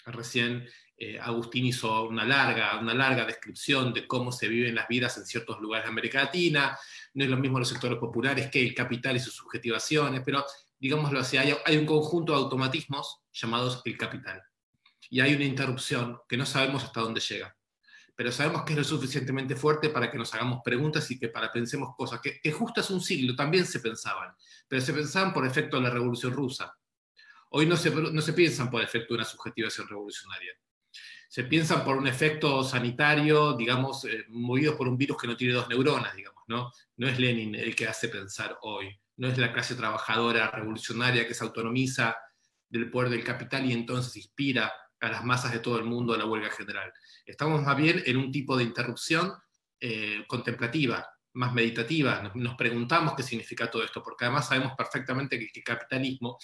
Recién Agustín hizo una larga descripción de cómo se viven las vidas en ciertos lugares de América Latina. No es lo mismo los sectores populares que el capital y sus subjetivaciones, pero digámoslo así, hay un conjunto de automatismos llamados el capital. Y hay una interrupción que no sabemos hasta dónde llega. Pero sabemos que es lo suficientemente fuerte para que nos hagamos preguntas y que pensemos cosas que justo hace un siglo también se pensaban, pero se pensaban por efecto de la Revolución Rusa. Hoy no se piensan por efecto de una subjetivación revolucionaria. Se piensan por un efecto sanitario, digamos, movidos por un virus que no tiene dos neuronas, digamos, ¿no? No es Lenin el que hace pensar hoy, no es la clase trabajadora revolucionaria que se autonomiza del poder del capital y entonces inspira a las masas de todo el mundo a la huelga general. Estamos más bien en un tipo de interrupción contemplativa, más meditativa. Nos preguntamos qué significa todo esto, porque además sabemos perfectamente que el capitalismo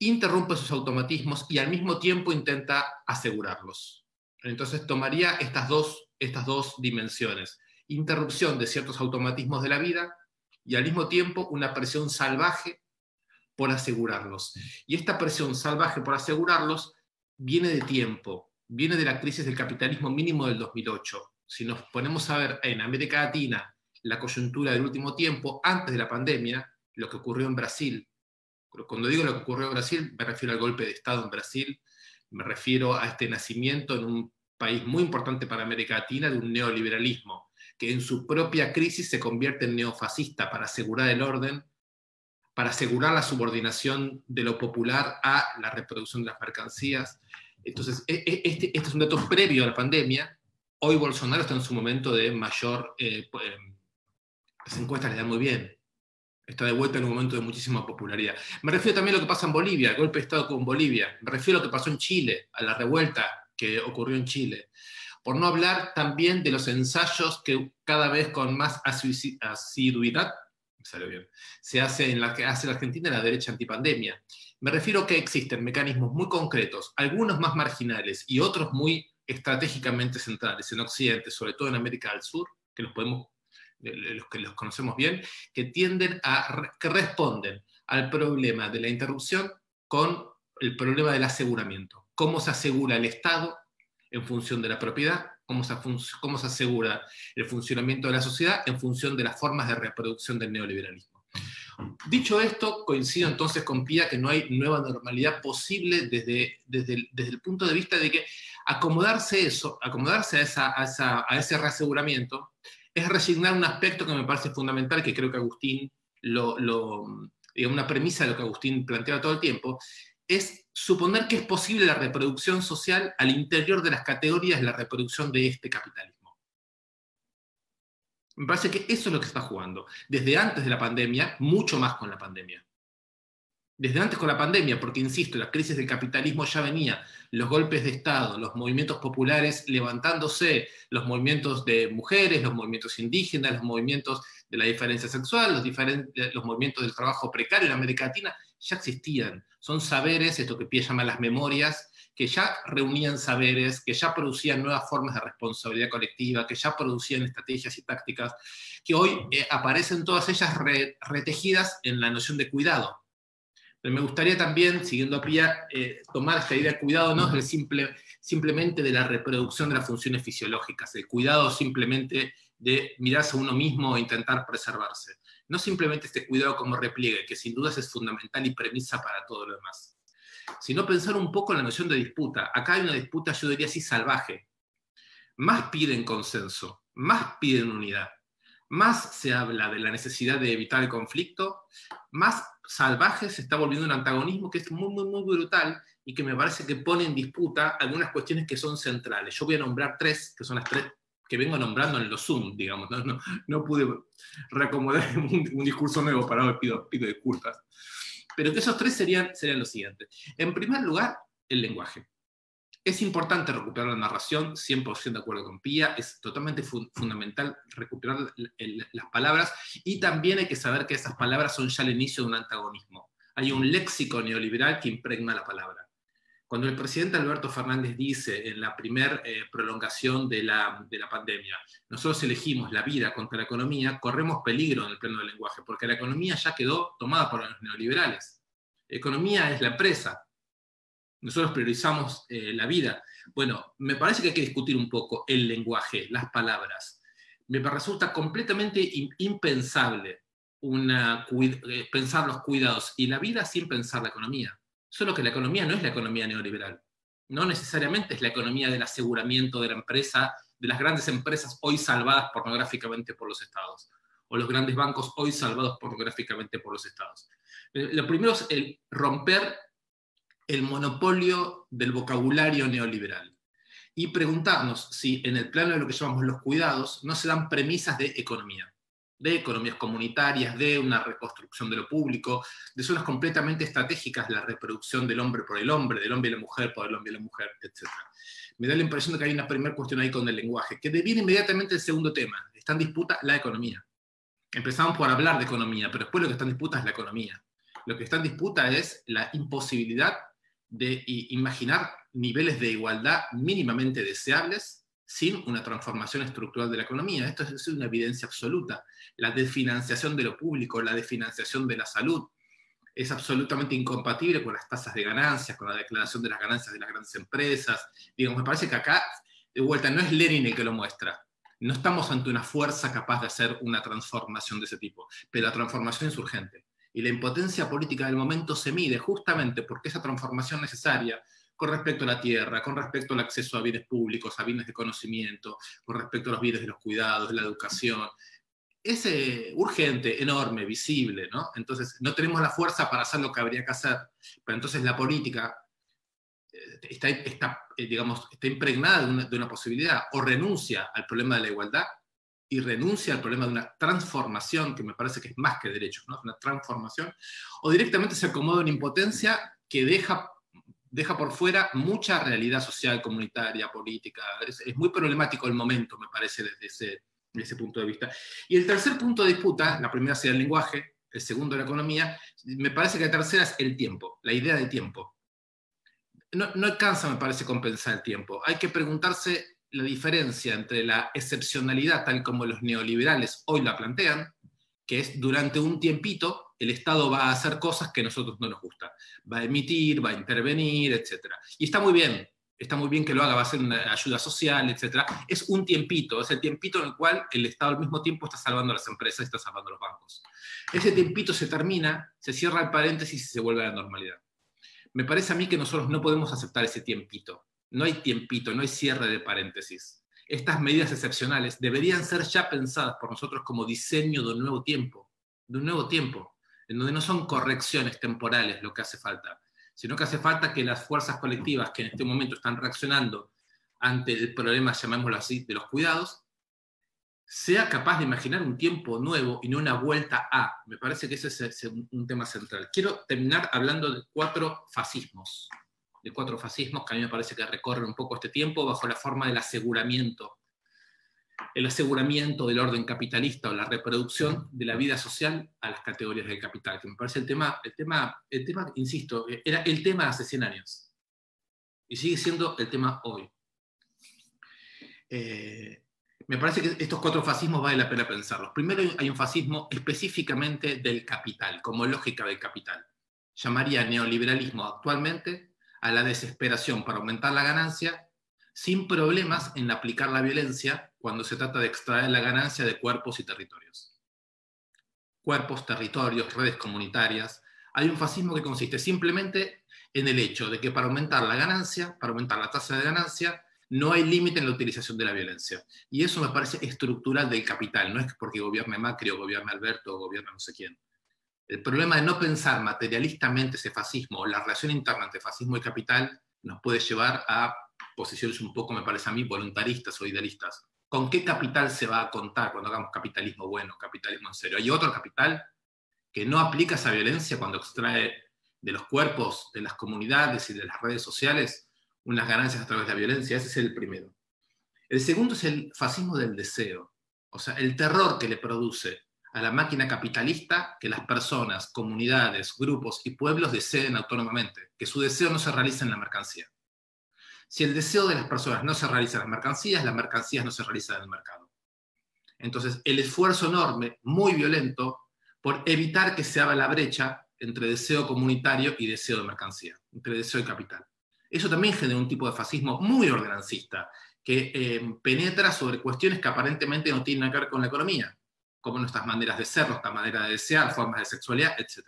interrumpe sus automatismos y al mismo tiempo intenta asegurarlos. Entonces tomaría estas dos dimensiones: interrupción de ciertos automatismos de la vida y al mismo tiempo una presión salvaje por asegurarlos. Y esta presión salvaje por asegurarlos viene de tiempo, viene de la crisis del capitalismo mínimo del 2008. Si nos ponemos a ver en América Latina la coyuntura del último tiempo, antes de la pandemia, lo que ocurrió en Brasil. Cuando digo lo que ocurrió en Brasil, me refiero al golpe de Estado en Brasil, me refiero a este nacimiento en un país muy importante para América Latina de un neoliberalismo, que en su propia crisis se convierte en neofascista para asegurar el orden, para asegurar la subordinación de lo popular a la reproducción de las mercancías. Entonces, este es un dato previo a la pandemia. Hoy Bolsonaro está en su momento de mayor... las encuestas le dan muy bien. Está de vuelta en un momento de muchísima popularidad. Me refiero también a lo que pasa en Bolivia, el golpe de Estado con Bolivia. Me refiero a lo que pasó en Chile, a la revuelta que ocurrió en Chile. Por no hablar también de los ensayos que cada vez con más asiduidad se hace en la que hace la Argentina la derecha antipandemia. Me refiero a que existen mecanismos muy concretos, algunos más marginales y otros muy estratégicamente centrales en Occidente, sobre todo en América del Sur, que los conocemos bien, que que responden al problema de la interrupción con el problema del aseguramiento. ¿Cómo se asegura el Estado en función de la propiedad? ¿Cómo se asegura el funcionamiento de la sociedad en función de las formas de reproducción del neoliberalismo? Dicho esto, coincido entonces con Pía que no hay nueva normalidad posible desde el punto de vista de que acomodarse a ese reaseguramiento es resignar un aspecto que me parece fundamental, que creo que Agustín, una premisa de lo que Agustín plantea todo el tiempo, es suponer que es posible la reproducción social al interior de las categorías de la reproducción de este capitalismo. Me parece que eso es lo que está jugando. Desde antes de la pandemia, mucho más con la pandemia. Desde antes con la pandemia, porque insisto, la crisis del capitalismo ya venía, los golpes de Estado, los movimientos populares levantándose, los movimientos de mujeres, los movimientos indígenas, los movimientos de la diferencia sexual, los movimientos del trabajo precario en América Latina, ya existían. Son saberes, esto que Pia llama las memorias, que ya reunían saberes, que ya producían nuevas formas de responsabilidad colectiva, que ya producían estrategias y tácticas, que hoy aparecen todas ellas retejidas en la noción de cuidado. Pero me gustaría también, siguiendo a Pia, tomar esta idea de cuidado no simplemente de la reproducción de las funciones fisiológicas, el cuidado simplemente de mirarse a uno mismo e intentar preservarse. No simplemente este cuidado como repliegue, que sin dudas es fundamental y premisa para todo lo demás, sino pensar un poco en la noción de disputa. Acá hay una disputa, yo diría así, salvaje. Más piden consenso, más piden unidad, más se habla de la necesidad de evitar el conflicto, más salvaje se está volviendo un antagonismo que es muy, muy, muy brutal y que me parece que pone en disputa algunas cuestiones que son centrales. Yo voy a nombrar tres, que son las tres que vengo nombrando en los Zoom, digamos. No pude reacomodar un discurso nuevo para hoy, pido disculpas. Pero que esos tres serían los siguientes. En primer lugar, el lenguaje. Es importante recuperar la narración, 100% de acuerdo con Pia, es totalmente fundamental recuperar las palabras, y también hay que saber que esas palabras son ya el inicio de un antagonismo. Hay un léxico neoliberal que impregna la palabra. Cuando el presidente Alberto Fernández dice en la primera prolongación de la pandemia, nosotros elegimos la vida contra la economía, corremos peligro en el plano del lenguaje, porque la economía ya quedó tomada por los neoliberales. Economía es la empresa. Nosotros priorizamos la vida. Bueno, me parece que hay que discutir un poco el lenguaje, las palabras. Me resulta completamente impensable pensar los cuidados y la vida sin pensar la economía. Solo que la economía no es la economía neoliberal. No necesariamente es la economía del aseguramiento de la empresa, de las grandes empresas hoy salvadas pornográficamente por los estados, o los grandes bancos hoy salvados pornográficamente por los estados. Lo primero es el romper el monopolio del vocabulario neoliberal y preguntarnos si en el plano de lo que llamamos los cuidados no se dan premisas de economías comunitarias, de una reconstrucción de lo público, de zonas completamente estratégicas, la reproducción del hombre por el hombre, del hombre y la mujer por el hombre y la mujer, etc. Me da la impresión de que hay una primera cuestión ahí con el lenguaje, que deviene inmediatamente el segundo tema. Está en disputa la economía. Empezamos por hablar de economía, pero después lo que está en disputa es la economía. Lo que está en disputa es la imposibilidad de imaginar niveles de igualdad mínimamente deseables sin una transformación estructural de la economía. Esto es una evidencia absoluta. La desfinanciación de lo público, la desfinanciación de la salud, es absolutamente incompatible con las tasas de ganancias, con la declaración de las ganancias de las grandes empresas. Digamos, me parece que acá, de vuelta, no es Lenin el que lo muestra. No estamos ante una fuerza capaz de hacer una transformación de ese tipo, pero la transformación es urgente. Y la impotencia política del momento se mide justamente porque esa transformación necesaria con respecto a la tierra, con respecto al acceso a bienes públicos, a bienes de conocimiento, con respecto a los bienes de los cuidados, de la educación, es urgente, enorme, visible, ¿no? Entonces no tenemos la fuerza para hacer lo que habría que hacer, pero entonces la política está impregnada de una posibilidad, o renuncia al problema de la igualdad, y renuncia al problema de una transformación, que me parece que es más que derechos, ¿no? Una transformación, o directamente se acomoda una impotencia que deja por fuera mucha realidad social, comunitaria, política. Es muy problemático el momento, me parece, desde ese punto de vista. Y el tercer punto de disputa, la primera sería el lenguaje, el segundo la economía, me parece que la tercera es el tiempo, la idea de tiempo. No alcanza, me parece, con pensar el tiempo. Hay que preguntarse la diferencia entre la excepcionalidad, tal como los neoliberales hoy la plantean, que es durante un tiempito el Estado va a hacer cosas que a nosotros no nos gustan. Va a emitir, va a intervenir, etc. Y está muy bien que lo haga, va a ser una ayuda social, etc. Es un tiempito, es el tiempito en el cual el Estado al mismo tiempo está salvando a las empresas y está salvando a los bancos. Ese tiempito se termina, se cierra el paréntesis y se vuelve a la normalidad. Me parece a mí que nosotros no podemos aceptar ese tiempito. No hay tiempito, no hay cierre de paréntesis. Estas medidas excepcionales deberían ser ya pensadas por nosotros como diseño de un nuevo tiempo, en donde no son correcciones temporales lo que hace falta, sino que hace falta que las fuerzas colectivas que en este momento están reaccionando ante el problema, llamémoslo así, de los cuidados, sea capaz de imaginar un tiempo nuevo y no una vuelta a. Me parece que ese es un tema central. Quiero terminar hablando de cuatro fascismos que a mí me parece que recorren un poco este tiempo bajo la forma del aseguramiento. el aseguramiento del orden capitalista o la reproducción de la vida social a las categorías del capital, que me parece el tema, insisto, era el tema hace 100 años, y sigue siendo el tema hoy. Me parece que estos 4 fascismos vale la pena pensarlos. Primero hay un fascismo específicamente del capital, como lógica del capital. Llamaría neoliberalismo actualmente a la desesperación para aumentar la ganancia, sin problemas en aplicar la violencia cuando se trata de extraer la ganancia de cuerpos y territorios. Cuerpos, territorios, redes comunitarias. Hay un fascismo que consiste simplemente en el hecho de que para aumentar la ganancia, para aumentar la tasa de ganancia, no hay límite en la utilización de la violencia. Y eso me parece estructural del capital, no es porque gobierne Macri o gobierne Alberto o gobierne no sé quién. El problema de no pensar materialistamente ese fascismo o la relación interna entre fascismo y capital nos puede llevar a posiciones un poco, me parece a mí, voluntaristas o idealistas. ¿Con qué capital se va a contar cuando hagamos capitalismo bueno, capitalismo en serio? Hay otro capital que no aplica esa violencia cuando extrae de los cuerpos, de las comunidades y de las redes sociales unas ganancias a través de la violencia. Ese es el primero. El segundo es el fascismo del deseo, o sea, el terror que le produce a la máquina capitalista que las personas, comunidades, grupos y pueblos deseen autónomamente, que su deseo no se realice en la mercancía. Si el deseo de las personas no se realiza en las mercancías no se realizan en el mercado. Entonces, el esfuerzo enorme, muy violento, por evitar que se abra la brecha entre deseo comunitario y deseo de mercancía, entre deseo y capital. Eso también genera un tipo de fascismo muy ordenancista, que penetra sobre cuestiones que aparentemente no tienen que ver con la economía, como nuestras maneras de ser, nuestra manera de desear, formas de sexualidad, etc.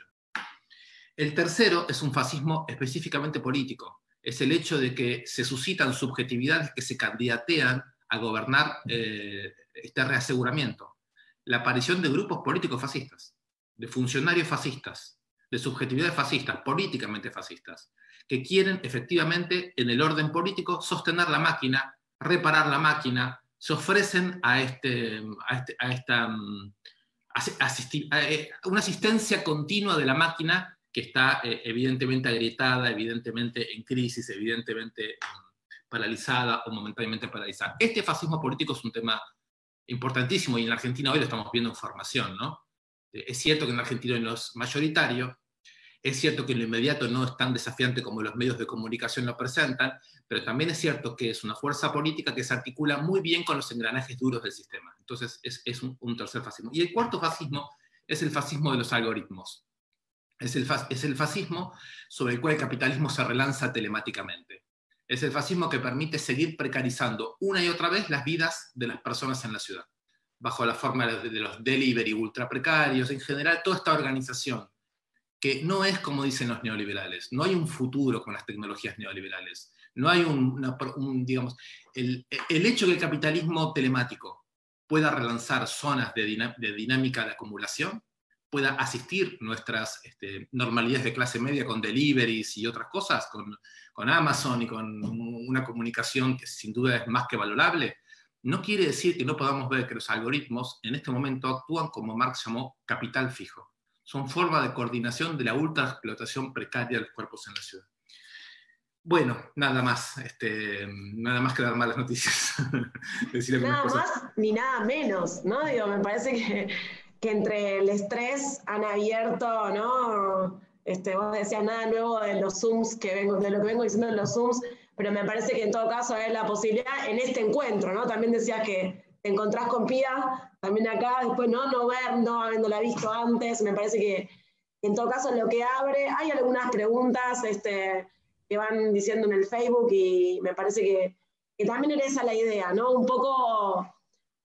El tercero es un fascismo específicamente político. Es el hecho de que se suscitan subjetividades que se candidatean a gobernar este reaseguramiento. La aparición de grupos políticos fascistas, de funcionarios fascistas, de subjetividades fascistas, políticamente fascistas, que quieren efectivamente en el orden político sostener la máquina, reparar la máquina, se ofrecen a una asistencia continua de la máquina que está evidentemente agrietada, evidentemente en crisis, evidentemente paralizada o momentáneamente paralizada. Este fascismo político es un tema importantísimo y en la Argentina hoy lo estamos viendo en formación, ¿no? Es cierto que en la Argentina no es mayoritario, es cierto que en lo inmediato no es tan desafiante como los medios de comunicación lo presentan, pero también es cierto que es una fuerza política que se articula muy bien con los engranajes duros del sistema. Entonces es un tercer fascismo. Y el cuarto fascismo es el fascismo de los algoritmos. Es el fascismo sobre el cual el capitalismo se relanza telemáticamente. Es el fascismo que permite seguir precarizando una y otra vez las vidas de las personas en la ciudad, bajo la forma de los delivery ultra precarios, en general toda esta organización que no es como dicen los neoliberales. No hay un futuro con las tecnologías neoliberales. No hay digamos, el hecho que el capitalismo telemático pueda relanzar zonas de dinámica de acumulación, pueda asistir nuestras normalidades de clase media con deliveries y otras cosas, con Amazon y con una comunicación que sin duda es más que valorable, no quiere decir que no podamos ver que los algoritmos en este momento actúan como Marx llamó capital fijo. Son formas de coordinación de la ultraexplotación precaria de los cuerpos en la ciudad. Bueno, nada más que dar malas noticias. Nada más ni nada menos, ¿no? Digo, me parece que entre el estrés han abierto, ¿no? Vos decías nada nuevo de los Zooms, de lo que vengo diciendo de los Zooms, pero me parece que en todo caso hay la posibilidad en este encuentro, ¿no? También decías que te encontrás con Pía, también acá, después no habiéndola visto antes, me parece que en todo caso lo que abre, hay algunas preguntas que van diciendo en el Facebook y me parece que también era esa la idea, ¿no? Un poco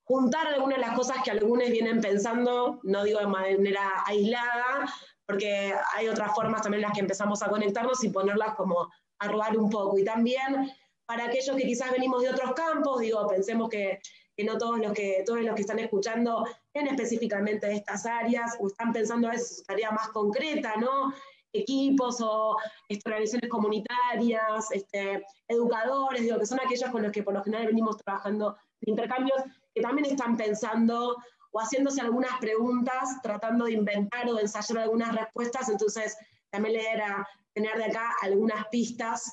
juntar algunas de las cosas que algunos vienen pensando, no digo de manera aislada, porque hay otras formas también en las que empezamos a conectarnos y ponerlas como a robar un poco. Y también para aquellos que quizás venimos de otros campos, digo, pensemos que no todos los que están escuchando vienen específicamente de estas áreas o están pensando a veces su tarea más concreta, ¿no? Equipos o organizaciones comunitarias, educadores, digo, que son aquellos con los que por lo general venimos trabajando en intercambios, que también están pensando o haciéndose algunas preguntas, tratando de inventar o de ensayar algunas respuestas. Entonces también la idea era tener de acá algunas pistas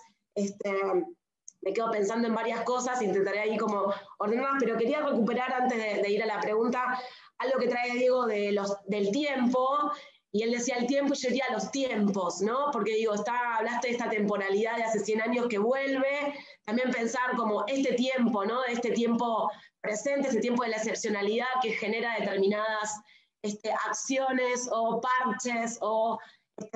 me quedo pensando en varias cosas, intentaré ahí como ordenarlas, pero quería recuperar antes de ir a la pregunta algo que trae Diego del tiempo, y él decía el tiempo y yo diría los tiempos, ¿no? Porque digo, hablaste de esta temporalidad de hace 100 años que vuelve, también pensar como este tiempo, ¿no? Este tiempo presente, este tiempo de la excepcionalidad que genera determinadas acciones o parches o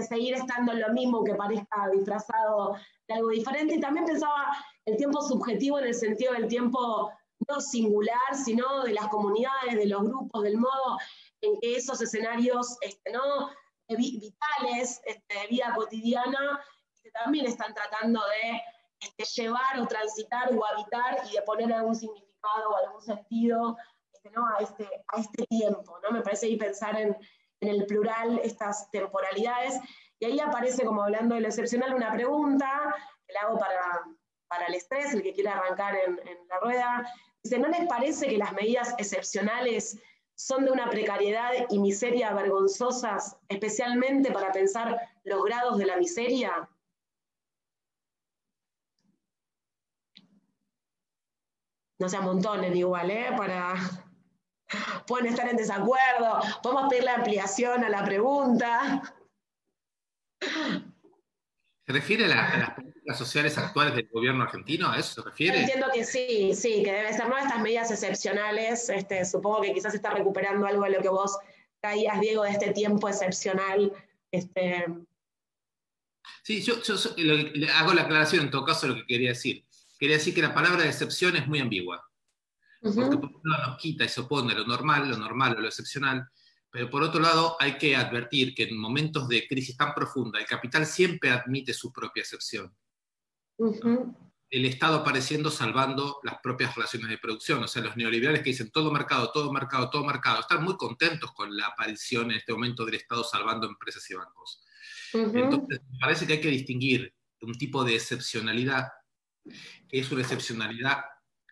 seguir estando en lo mismo que parezca disfrazado de algo diferente. Y también pensaba el tiempo subjetivo en el sentido del tiempo no singular, sino de las comunidades, de los grupos, del modo en que esos escenarios ¿no? vitales, de vida cotidiana, también están tratando de llevar o transitar o habitar y de poner algún significado o algún sentido ¿no? a este tiempo, ¿no? Me parece ahí pensar en el plural estas temporalidades, y ahí aparece, como hablando de lo excepcional, una pregunta que le hago para el estrés, el que quiera arrancar en la rueda. Dice, ¿no les parece que las medidas excepcionales son de una precariedad y miseria vergonzosas, especialmente para pensar los grados de la miseria? No se amontonen igual, pueden estar en desacuerdo, podemos pedir la ampliación a la pregunta. ¿Se refiere a las políticas sociales actuales del gobierno argentino? ¿A eso se refiere? Entiendo que sí, que debe ser, ¿no? Estas medidas excepcionales, supongo que quizás está recuperando algo de lo que vos traías, Diego, de este tiempo excepcional. Sí, yo le hago la aclaración en todo caso de lo que quería decir. Quería decir que la palabra excepción es muy ambigua. Porque por un lado nos quita y se opone a lo normal o lo excepcional, pero por otro lado hay que advertir que en momentos de crisis tan profunda el capital siempre admite su propia excepción. ¿No? El Estado apareciendo salvando las propias relaciones de producción, o sea, los neoliberales que dicen todo mercado, están muy contentos con la aparición en este momento del Estado salvando empresas y bancos. Entonces, me parece que hay que distinguir un tipo de excepcionalidad, que es una excepcionalidad,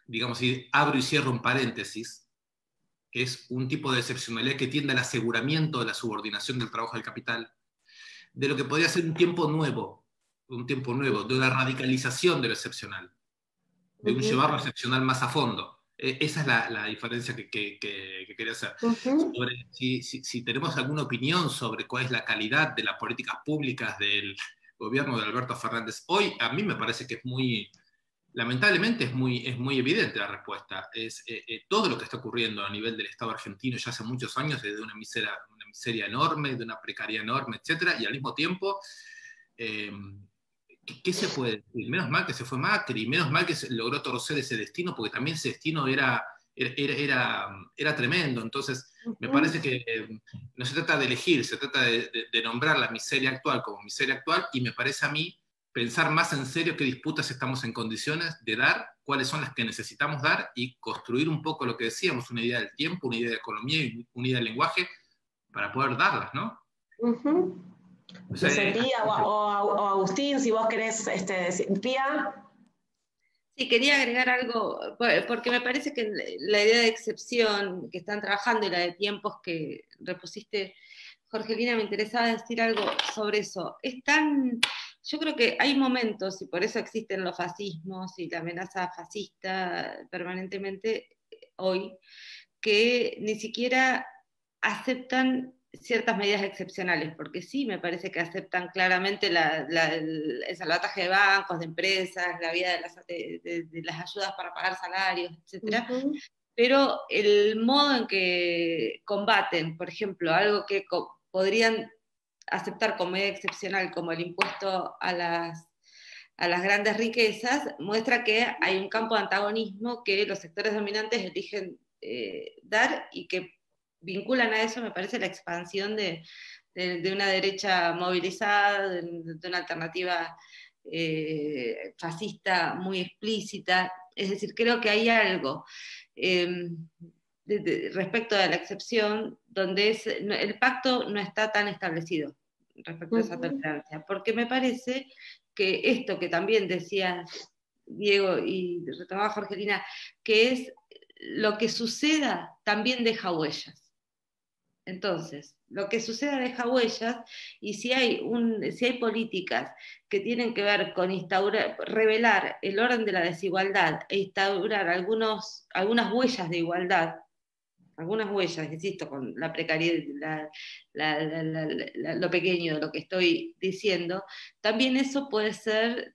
digamos, abro y cierro un paréntesis, que es un tipo de excepcionalidad que tiende al aseguramiento de la subordinación del trabajo del capital, de lo que podría ser un tiempo nuevo, de una radicalización de lo excepcional, de un llevar lo excepcional más a fondo. Esa es la diferencia que quería hacer. Sobre si tenemos alguna opinión sobre cuál es la calidad de las políticas públicas del gobierno de Alberto Fernández hoy, a mí me parece que es muy... Lamentablemente es muy evidente la respuesta. Es todo lo que está ocurriendo a nivel del Estado argentino ya hace muchos años es de una miseria enorme, de una precariedad enorme, etc. Y al mismo tiempo, ¿qué se puede decir? Menos mal que se fue Macri, menos mal que se logró torcer ese destino, porque también ese destino era tremendo. Entonces, me parece que no se trata de elegir, se trata de nombrar la miseria actual como miseria actual, y me parece a mí pensar más en serio qué disputas estamos en condiciones de dar, cuáles son las que necesitamos dar, y construir un poco lo que decíamos, una idea del tiempo, una idea de economía y una idea del lenguaje, para poder darlas, ¿no? No sé, Pía o Agustín, si vos querés decir. Pía. Sí, quería agregar algo, porque me parece que la idea de excepción que están trabajando y la de tiempos que repusiste, Jorgelina, me interesaba decir algo sobre eso. Yo creo que hay momentos, y por eso existen los fascismos y la amenaza fascista permanentemente hoy, que ni siquiera aceptan ciertas medidas excepcionales, porque sí me parece que aceptan claramente el salvataje de bancos, de empresas, la vía de las ayudas para pagar salarios, etc. Pero el modo en que combaten, por ejemplo, algo que podrían aceptar como medida excepcional, como el impuesto a las grandes riquezas, muestra que hay un campo de antagonismo que los sectores dominantes eligen dar, y que vinculan a eso, me parece, la expansión de una derecha movilizada, de una alternativa fascista muy explícita. Es decir, creo que hay algo respecto a la excepción donde el pacto no está tan establecido respecto a esa tolerancia, porque me parece que esto que también decía Diego y retomaba Jorgelina, que es lo que suceda también deja huellas. Entonces, lo que suceda deja huellas, y si hay políticas que tienen que ver con revelar el orden de la desigualdad e instaurar algunas huellas de igualdad, algunas huellas, insisto, con la precariedad, lo pequeño de lo que estoy diciendo, también eso puede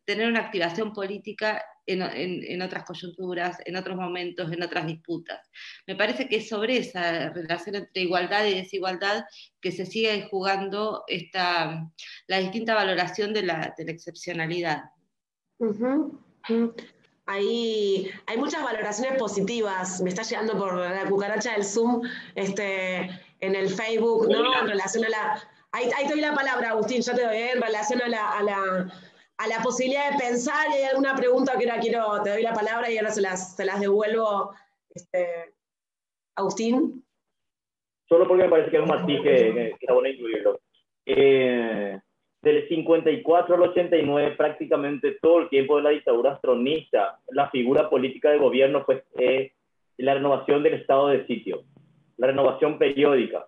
tener una activación política en otras coyunturas, en otros momentos, en otras disputas. Me parece que es sobre esa relación entre igualdad y desigualdad que se sigue jugando la distinta valoración de la excepcionalidad. Uh-huh. Uh-huh. Hay muchas valoraciones positivas, me está llegando por la cucaracha del Zoom, en el Facebook, ¿no? En relación a la... Ahí te doy la palabra, Agustín, yo te doy, en relación a la posibilidad de pensar, y hay alguna pregunta que ahora te doy la palabra y ahora se las devuelvo, Agustín. Solo porque me parece que es un matiz que está bueno incluirlo. Del 54 al 89, prácticamente todo el tiempo de la dictadura tronista, la figura política de gobierno fue la renovación del estado de sitio, la renovación periódica.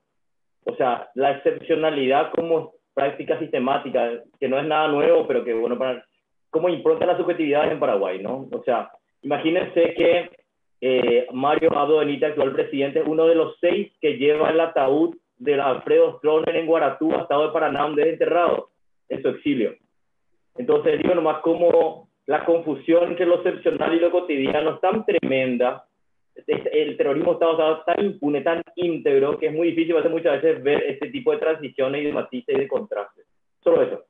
O sea, la excepcionalidad como práctica sistemática, que no es nada nuevo, pero que, bueno, cómo impronta las subjetividades en Paraguay, ¿no? O sea, imagínense que Mario Abdo Benítez, actual presidente, es uno de los 6 que lleva el ataúd de Alfredo Stroessner en Guaratú, estado de Paraná, donde es enterrado en su exilio. Entonces digo nomás cómo la confusión entre lo excepcional y lo cotidiano es tan tremenda, el terrorismo está tan impune, tan íntegro, que es muy difícil muchas veces ver este tipo de transiciones y de matices y de contrastes. Solo eso.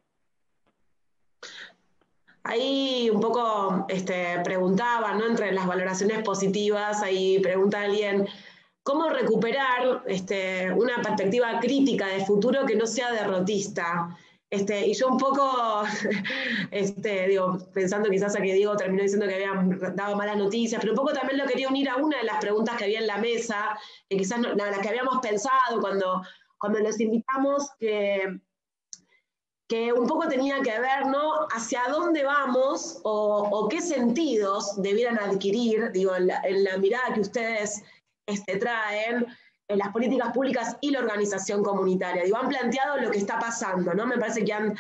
Ahí un poco preguntaba, ¿no? Entre las valoraciones positivas, ahí pregunta alguien, ¿cómo recuperar una perspectiva crítica de futuro que no sea derrotista? Y yo un poco, pensando quizás a que Diego terminó diciendo que habían dado malas noticias, pero un poco también lo quería unir a una de las preguntas que había en la mesa, que quizás las que habíamos pensado cuando los invitamos, que un poco tenía que ver, ¿no? Hacia dónde vamos o qué sentidos debieran adquirir, digo, en la mirada que ustedes traen, en las políticas públicas y la organización comunitaria. Digo, han planteado lo que está pasando, ¿no? Me parece que han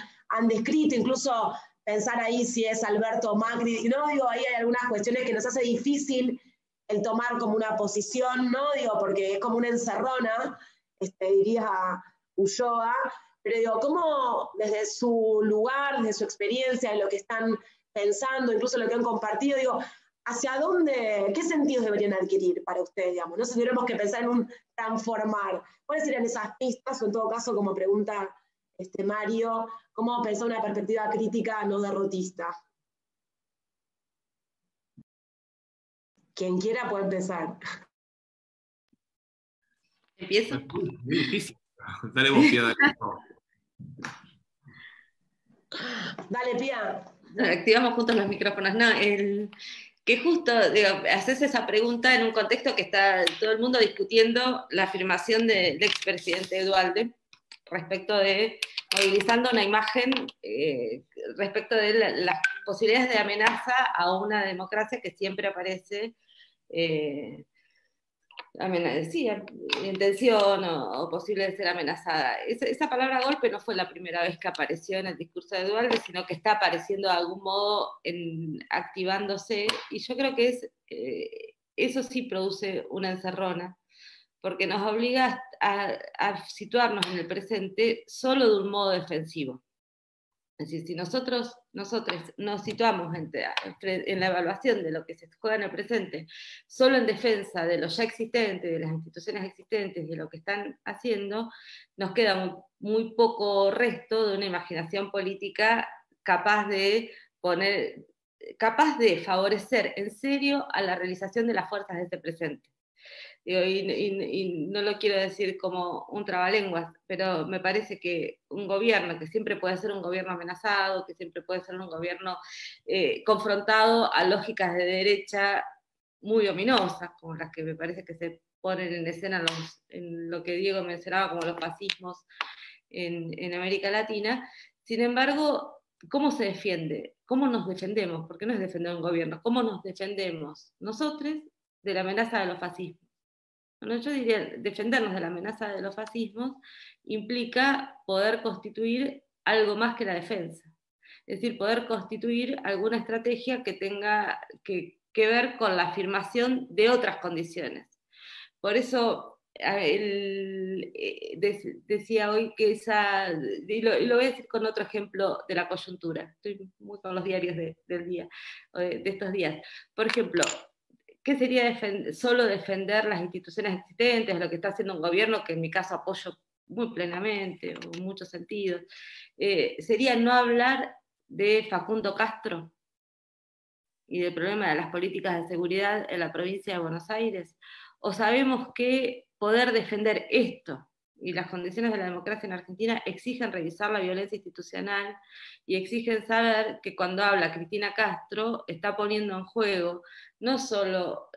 descrito, incluso pensar ahí si es Alberto Macri, ¿no? Digo, ahí hay algunas cuestiones que nos hace difícil el tomar como una posición, ¿no? Digo, porque es como una encerrona, diría Ulloa, pero digo, ¿cómo desde su lugar, desde su experiencia, en lo que están pensando, incluso lo que han compartido, digo, ¿hacia dónde, qué sentidos deberían adquirir para ustedes, digamos? No sé si tuviéramos que pensar en un transformar. ¿Cuáles serían esas pistas? O en todo caso, como pregunta Mario, ¿cómo pensar una perspectiva crítica no derrotista? Quien quiera puede empezar. ¿Empiezo? Muy difícil. Dale vos, Pía, dale. Dale, Pía. Activamos juntos los micrófonos. No, que justo, digo, haces esa pregunta en un contexto que está todo el mundo discutiendo la afirmación del expresidente Duhalde respecto de, movilizando una imagen respecto de las posibilidades de amenaza a una democracia que siempre aparece intención o posible de ser amenazada. Esa palabra golpe no fue la primera vez que apareció en el discurso de Duhalde, sino que está apareciendo de algún modo activándose, y yo creo que eso sí produce una encerrona, porque nos obliga a situarnos en el presente solo de un modo defensivo. Es decir, si nosotros nos situamos en la evaluación de lo que se juega en el presente, solo en defensa de lo ya existente, de las instituciones existentes, de lo que están haciendo, nos queda muy poco resto de una imaginación política capaz de favorecer en serio a la realización de las fuerzas de este presente. Digo, y no lo quiero decir como un trabalenguas, pero me parece que un gobierno que siempre puede ser un gobierno amenazado, que siempre puede ser un gobierno confrontado a lógicas de derecha muy ominosas, como las que me parece que se ponen en escena en lo que Diego mencionaba como los fascismos en América Latina. Sin embargo, ¿cómo se defiende? ¿Cómo nos defendemos? Porque no es defender un gobierno, ¿cómo nos defendemos nosotros de la amenaza de los fascismos? Bueno, yo diría, defendernos de la amenaza de los fascismos implica poder constituir algo más que la defensa. Es decir, poder constituir alguna estrategia que tenga que ver con la afirmación de otras condiciones. Por eso decía hoy que y lo voy a decir con otro ejemplo de la coyuntura, estoy muy con los diarios del día, de estos días. Por ejemplo, ¿qué sería solo defender las instituciones existentes, lo que está haciendo un gobierno que en mi caso apoyo muy plenamente, o en muchos sentidos? Sería no hablar de Facundo Castro y del problema de las políticas de seguridad en la provincia de Buenos Aires. ¿O sabemos que poder defender esto y las condiciones de la democracia en Argentina exigen revisar la violencia institucional y exigen saber que cuando habla Cristina Castro está poniendo en juego no solo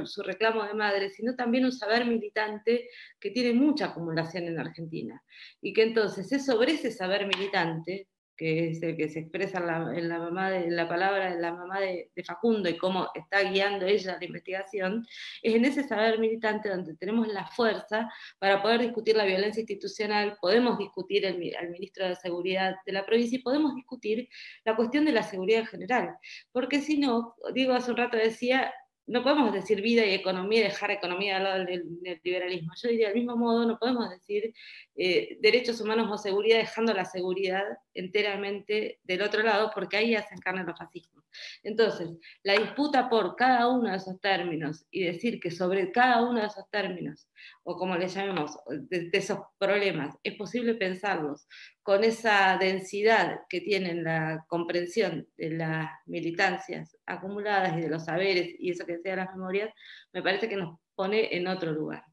su reclamo de madre, sino también un saber militante que tiene mucha acumulación en Argentina? Y que entonces es sobre ese saber militante, que es el que se expresa en la palabra de la mamá de Facundo y cómo está guiando ella la investigación, es en ese saber militante donde tenemos la fuerza para poder discutir la violencia institucional, podemos discutir al ministro de Seguridad de la provincia y podemos discutir la cuestión de la seguridad en general. Porque si no, Diego hace un rato decía, no podemos decir vida y economía y dejar economía al lado del liberalismo. Yo diría, del mismo modo, no podemos decir derechos humanos o seguridad dejando la seguridad enteramente del otro lado, porque ahí hacen carne los fascismos. Entonces, la disputa por cada uno de esos términos y decir que sobre cada uno de esos términos, o como le llamemos, de esos problemas, es posible pensarlos con esa densidad que tienen la comprensión de las militancias acumuladas y de los saberes y eso que sea las memorias, me parece que nos pone en otro lugar.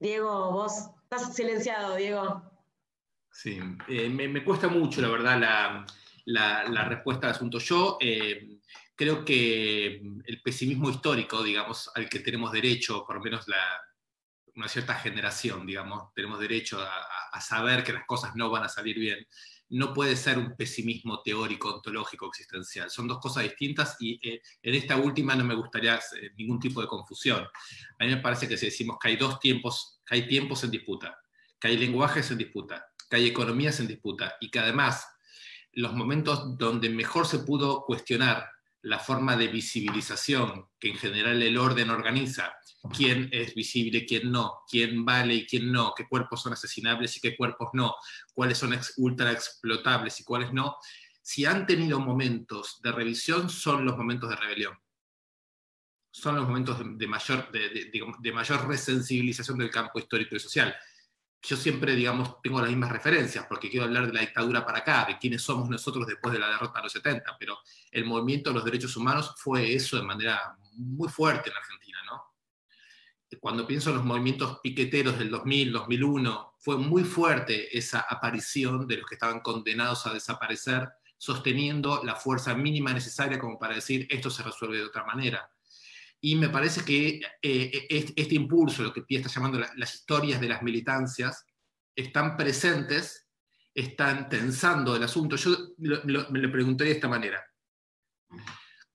Diego, vos estás silenciado, Diego. Sí, me cuesta mucho, la verdad, la respuesta al asunto. Yo creo que el pesimismo histórico, digamos, al que tenemos derecho, por lo menos una cierta generación, digamos, tenemos derecho a saber que las cosas no van a salir bien, no puede ser un pesimismo teórico, ontológico, existencial. Son dos cosas distintas y en esta última no me gustaría ningún tipo de confusión. A mí me parece que si decimos que hay dos tiempos, que hay tiempos en disputa, que hay lenguajes en disputa, que hay economías en disputa y que además los momentos donde mejor se pudo cuestionar la forma de visibilización que en general el orden organiza, quién es visible, quién no, quién vale y quién no, qué cuerpos son asesinables y qué cuerpos no, cuáles son ultra explotables y cuáles no, si han tenido momentos de revisión son los momentos de rebelión. Son los momentos de mayor resensibilización del campo histórico y social. Yo siempre, digamos, tengo las mismas referencias, porque quiero hablar de la dictadura para acá, de quiénes somos nosotros después de la derrota de los 70, pero el movimiento de los derechos humanos fue eso de manera muy fuerte en Argentina, ¿no? Cuando pienso en los movimientos piqueteros del 2000, 2001, fue muy fuerte esa aparición de los que estaban condenados a desaparecer, sosteniendo la fuerza mínima necesaria como para decir esto se resuelve de otra manera. Y me parece que este impulso, lo que Pía está llamando las historias de las militancias, están presentes, están tensando el asunto. Yo me lo preguntaría de esta manera.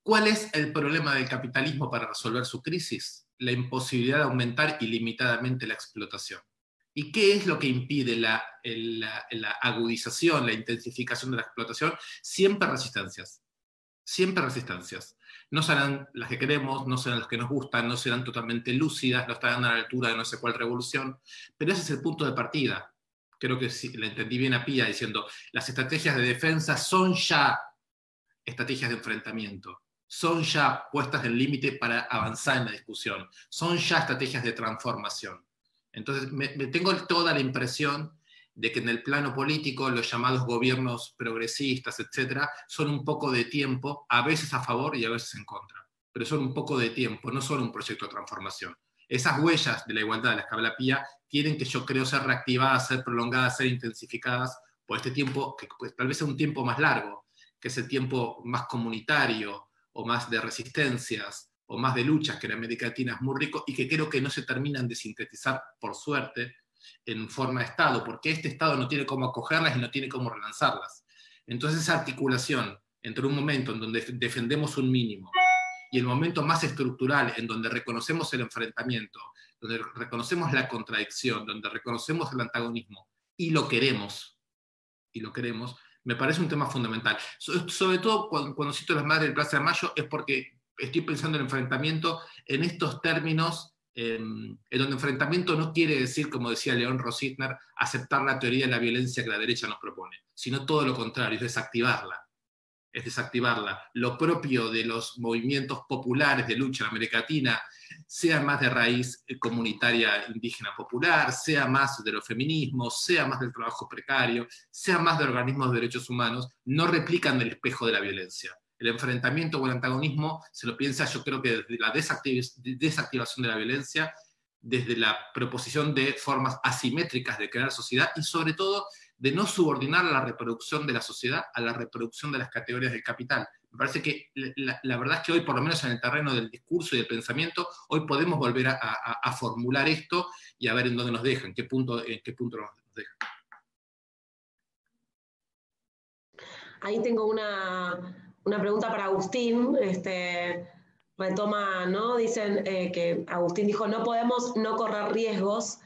¿Cuál es el problema del capitalismo para resolver su crisis? La imposibilidad de aumentar ilimitadamente la explotación. ¿Y qué es lo que impide la agudización, la intensificación de la explotación? Siempre resistencias. Siempre resistencias. No serán las que queremos, no serán las que nos gustan, no serán totalmente lúcidas, no estarán a la altura de no sé cuál revolución, pero ese es el punto de partida. Creo que sí, le entendí bien a Pía diciendo, las estrategias de defensa son ya estrategias de enfrentamiento, son ya puestas del límite para avanzar en la discusión, son ya estrategias de transformación. Entonces, tengo toda la impresión de que en el plano político los llamados gobiernos progresistas, etcétera, son un poco de tiempo, a veces a favor y a veces en contra, pero son un poco de tiempo, no son un proyecto de transformación. Esas huellas de la igualdad de las que habla Pía tienen que, yo creo, ser reactivadas, ser prolongadas, ser intensificadas por este tiempo, que pues, tal vez sea un tiempo más largo, que es el tiempo más comunitario, o más de resistencias, o más de luchas, que en América Latina es muy rico, y que creo que no se terminan de sintetizar, por suerte, en forma de Estado, porque este Estado no tiene cómo acogerlas y no tiene cómo relanzarlas. Entonces esa articulación entre un momento en donde defendemos un mínimo y el momento más estructural en donde reconocemos el enfrentamiento, donde reconocemos la contradicción, donde reconocemos el antagonismo y lo queremos, me parece un tema fundamental. Sobre todo cuando cito las Madres del Plaza de Mayo es porque estoy pensando en el enfrentamiento en estos términos, en donde enfrentamiento no quiere decir, como decía León Rositner, aceptar la teoría de la violencia que la derecha nos propone, sino todo lo contrario, es desactivarla. Lo propio de los movimientos populares de lucha en América Latina, sea más de raíz comunitaria indígena popular, sea más de los feminismos, sea más del trabajo precario, sea más de organismos de derechos humanos, no replican el espejo de la violencia. El enfrentamiento o el antagonismo se lo piensa, yo creo que desde la desactivación de la violencia, desde la proposición de formas asimétricas de crear sociedad y sobre todo de no subordinar la reproducción de la sociedad a la reproducción de las categorías del capital. Me parece que la verdad es que hoy, por lo menos en el terreno del discurso y del pensamiento, hoy podemos volver a formular esto y a ver en dónde nos deja, en qué punto nos deja. Ahí tengo una pregunta para Agustín. Retoma, ¿no? Dicen que Agustín dijo, no podemos no correr riesgos.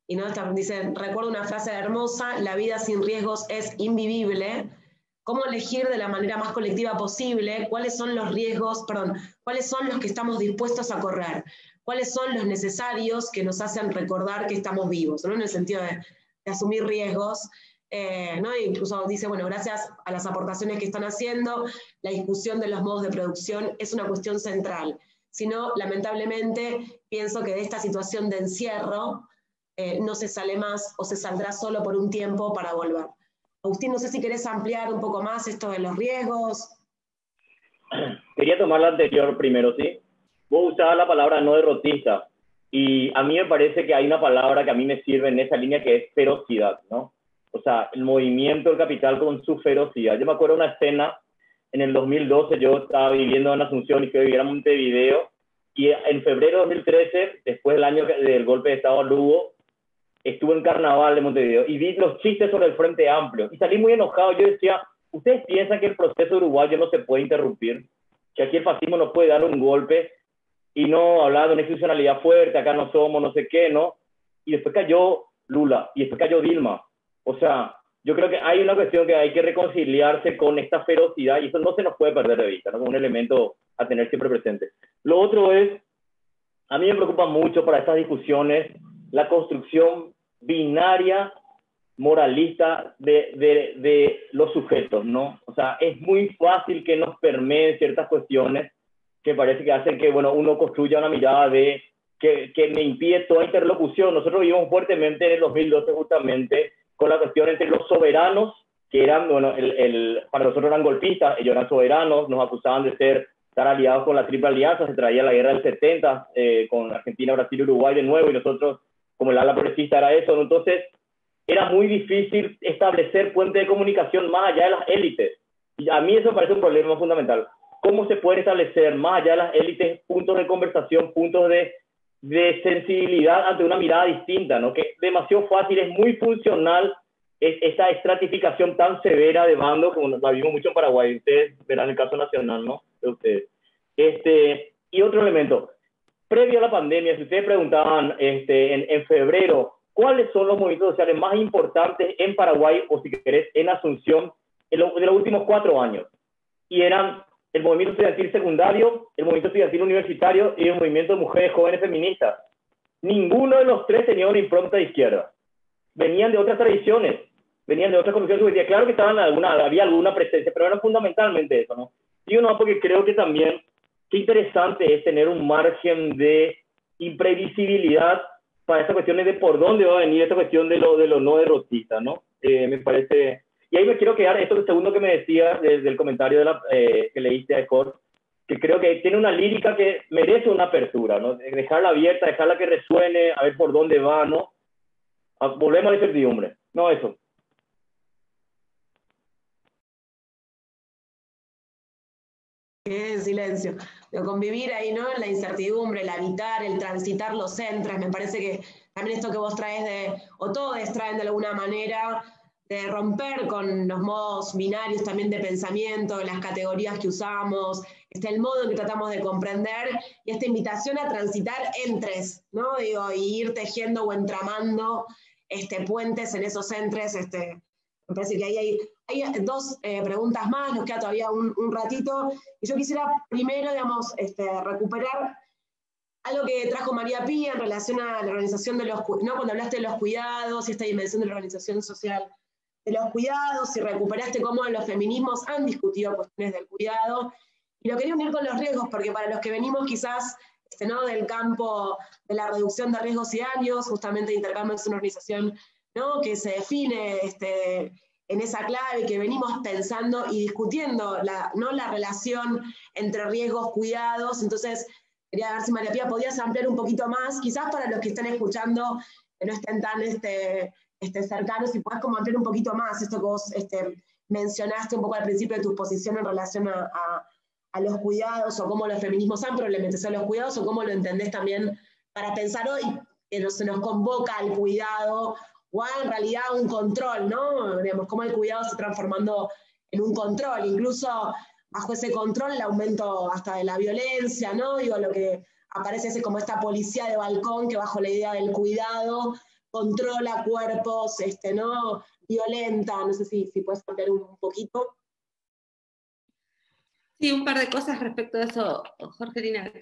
Y no, dicen, recuerdo una frase hermosa, la vida sin riesgos es invivible. ¿Cómo elegir de la manera más colectiva posible cuáles son los riesgos, cuáles son los que estamos dispuestos a correr? ¿Cuáles son los necesarios que nos hacen recordar que estamos vivos? ¿No? En el sentido de asumir riesgos. ¿No? Incluso dice, bueno, gracias a las aportaciones que están haciendo, la discusión de los modos de producción es una cuestión central. Si no, lamentablemente, pienso que de esta situación de encierro no se sale más o se saldrá solo por un tiempo para volver. Agustín, no sé si querés ampliar un poco más esto de los riesgos. Quería tomar la anterior primero, ¿sí? Vos usabas la palabra no derrotista, y a mí me parece que hay una palabra que a mí me sirve en esa línea que es ferocidad, ¿no? O sea, el movimiento del capital con su ferocidad. Yo me acuerdo de una escena, en el 2012 yo estaba viviendo en Asunción y fui a vivir a Montevideo, y en febrero de 2013, después del año del golpe de Estado a Lugo, estuve en Carnaval de Montevideo y vi los chistes sobre el Frente Amplio y salí muy enojado. Yo decía, ¿ustedes piensan que el proceso uruguayo no se puede interrumpir? Que aquí el fascismo nos puede dar un golpe y no hablar de una institucionalidad fuerte, acá no somos, no sé qué, ¿no? Y después cayó Lula y después cayó Dilma. O sea, yo creo que hay una cuestión que hay que reconciliarse con esta ferocidad y eso no se nos puede perder de vista, ¿no? Como un elemento a tener siempre presente. Lo otro es, a mí me preocupa mucho para estas discusiones la construcción binaria, moralista de los sujetos, ¿no? O sea, es muy fácil que nos permeen ciertas cuestiones que parece que hacen que, bueno, uno construya una mirada de que me impide toda interlocución. Nosotros vivimos fuertemente en el 2012 justamente con la cuestión entre los soberanos, que eran, bueno, para nosotros eran golpistas, ellos eran soberanos, nos acusaban de estar aliados con la Triple Alianza, se traía la guerra del 70 con Argentina, Brasil y Uruguay de nuevo, y nosotros, como el ala progresista era eso, ¿no? Entonces era muy difícil establecer puentes de comunicación más allá de las élites. Y a mí eso me parece un problema fundamental. ¿Cómo se puede establecer más allá de las élites puntos de conversación, puntos de sensibilidad ante una mirada distinta, ¿no? Que demasiado fácil, es muy funcional esta estratificación tan severa de bandos, como la vimos mucho en Paraguay. Ustedes verán el caso nacional, ¿no? De ustedes. Y otro elemento. Previo a la pandemia, si ustedes preguntaban en febrero, ¿cuáles son los movimientos sociales más importantes en Paraguay, o si querés, en Asunción, de los últimos 4 años? Y eran el movimiento estudiantil secundario, el movimiento estudiantil universitario y el movimiento de mujeres jóvenes feministas. Ninguno de los tres tenía una impronta de izquierda. Venían de otras tradiciones, venían de otras condiciones subjetivas. Claro que había alguna presencia, pero era fundamentalmente eso, ¿no? Y uno, porque creo que también qué interesante es tener un margen de imprevisibilidad para estas cuestiones de por dónde va a venir esta cuestión de lo no derrotista, ¿no? Me parece... Y ahí me quiero quedar, esto segundo que me decía desde el comentario que leíste a Ecor, que creo que tiene una lírica que merece una apertura, ¿no? Dejarla abierta, dejarla que resuene, a ver por dónde va, ¿no? Volvemos a la incertidumbre, no eso. En silencio. Pero convivir ahí, ¿no? La incertidumbre, el habitar, el transitar los centros, me parece que también esto que vos traes o todos traen de alguna manera, de romper con los modos binarios también de pensamiento, las categorías que usamos, el modo en que tratamos de comprender, y esta invitación a transitar entres, ¿no? Digo, y ir tejiendo o entramando puentes en esos entres. Me parece que ahí hay dos preguntas más, nos queda todavía un ratito, y yo quisiera primero, digamos, recuperar algo que trajo María Pía en relación a la organización de los, ¿no? Cuando hablaste de los cuidados y esta dimensión de la organización social de los cuidados, y recuperaste cómo los feminismos han discutido cuestiones del cuidado, y lo quería unir con los riesgos, porque para los que venimos quizás ¿no? del campo de la reducción de riesgos y daños, justamente Intercambio es una organización, ¿no? que se define en esa clave, que venimos pensando y discutiendo ¿no? la relación entre riesgos, cuidados. Entonces quería ver si María Pía podías ampliar un poquito más, quizás para los que están escuchando, que no estén tan cercanos, si podés como ampliar un poquito más esto que vos mencionaste un poco al principio de tu posición en relación a los cuidados, o cómo los feminismos han problematizado los cuidados, o cómo lo entendés también para pensar hoy que se nos convoca al cuidado, o a en realidad un control, ¿no? Digamos, cómo el cuidado se está transformando en un control, incluso bajo ese control el aumento hasta de la violencia, ¿no? Digo, lo que aparece es como esta policía de balcón que bajo la idea del cuidado controla cuerpos, ¿no? Violenta, no sé si puedes ampliar un poquito. Sí, un par de cosas respecto a eso, Jorgelina.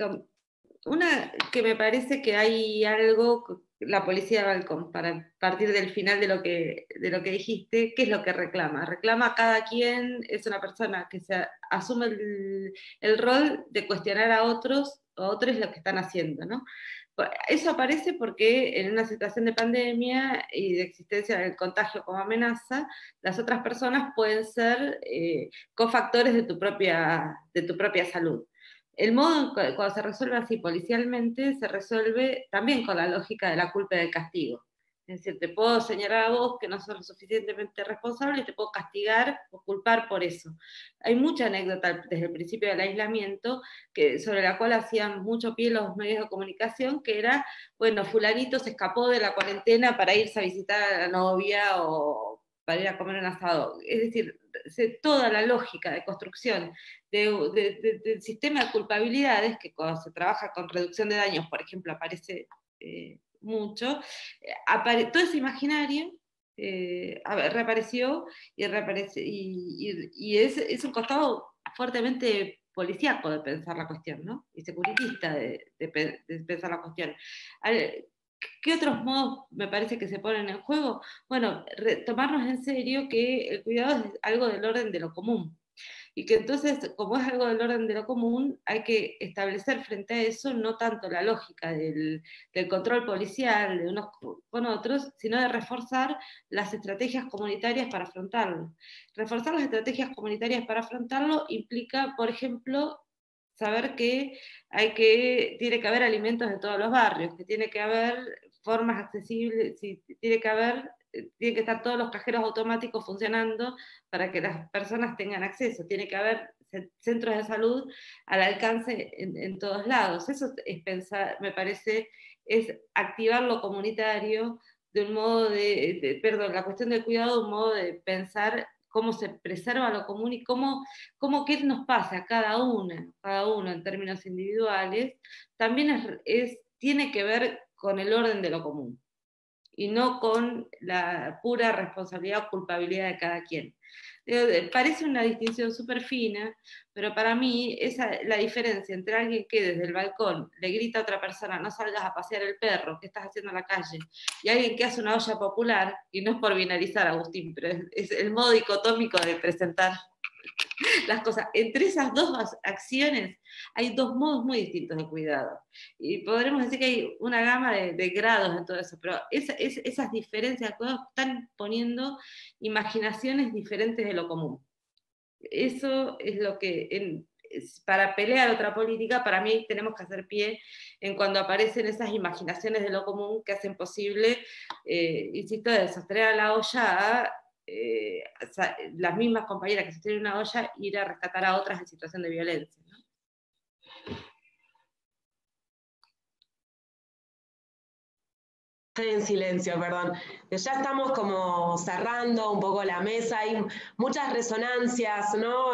Una, que me parece que hay algo, la policía de balcón, para partir del final de lo que dijiste, ¿qué es lo que reclama? Reclama a cada quien, es una persona que asume el rol de cuestionar a otros lo que están haciendo, ¿no? Eso aparece porque en una situación de pandemia y de existencia del contagio como amenaza, las otras personas pueden ser cofactores de tu propia salud. El modo cuando se resuelve así policialmente, se resuelve también con la lógica de la culpa y del castigo. Es decir, te puedo señalar a vos que no sos lo suficientemente responsable y te puedo castigar o culpar por eso. Hay mucha anécdota desde el principio del aislamiento sobre la cual hacían mucho pie los medios de comunicación, que era, bueno, fulanito se escapó de la cuarentena para irse a visitar a la novia o para ir a comer un asado. Es decir, toda la lógica de construcción del sistema de culpabilidades, que cuando se trabaja con reducción de daños, por ejemplo, aparece mucho, todo ese imaginario reapareció y es un costado fuertemente policíaco de pensar la cuestión, ¿no? Y securitista de pensar la cuestión. ¿Qué otros modos me parece que se ponen en juego? Bueno, tomarnos en serio que el cuidado es algo del orden de lo común. Y que entonces, como es algo del orden de lo común, hay que establecer frente a eso no tanto la lógica del control policial de unos con otros, sino de reforzar las estrategias comunitarias para afrontarlo. Reforzar las estrategias comunitarias para afrontarlo implica, por ejemplo, saber que tiene que haber alimentos en todos los barrios, que tiene que haber formas accesibles, tiene que estar todos los cajeros automáticos funcionando para que las personas tengan acceso, tiene que haber centros de salud al alcance en todos lados. Eso es pensar, me parece, es activar lo comunitario de un modo la cuestión del cuidado, de un modo de pensar cómo se preserva lo común y cómo qué nos pasa a cada uno en términos individuales, también tiene que ver con el orden de lo común y no con la pura responsabilidad o culpabilidad de cada quien. Parece una distinción súper fina, pero para mí la diferencia entre alguien que desde el balcón le grita a otra persona no salgas a pasear el perro, ¿qué estás haciendo en la calle? Y alguien que hace una olla popular, y no es por binarizar, Agustín, pero es el modo dicotómico de presentar las cosas. Entre esas dos acciones hay dos modos muy distintos de cuidado. Y podremos decir que hay una gama de grados en todo eso, pero esas diferencias de cuidado están poniendo imaginaciones diferentes de lo común. Eso es lo que, para pelear otra política, para mí tenemos que hacer pie en cuando aparecen esas imaginaciones de lo común que hacen posible, insisto, de sostener a la olla las mismas compañeras que sostienen una olla, ir a rescatar a otras en situación de violencia, ¿no? Estoy en silencio, perdón. Ya estamos como cerrando un poco la mesa, hay muchas resonancias, ¿no?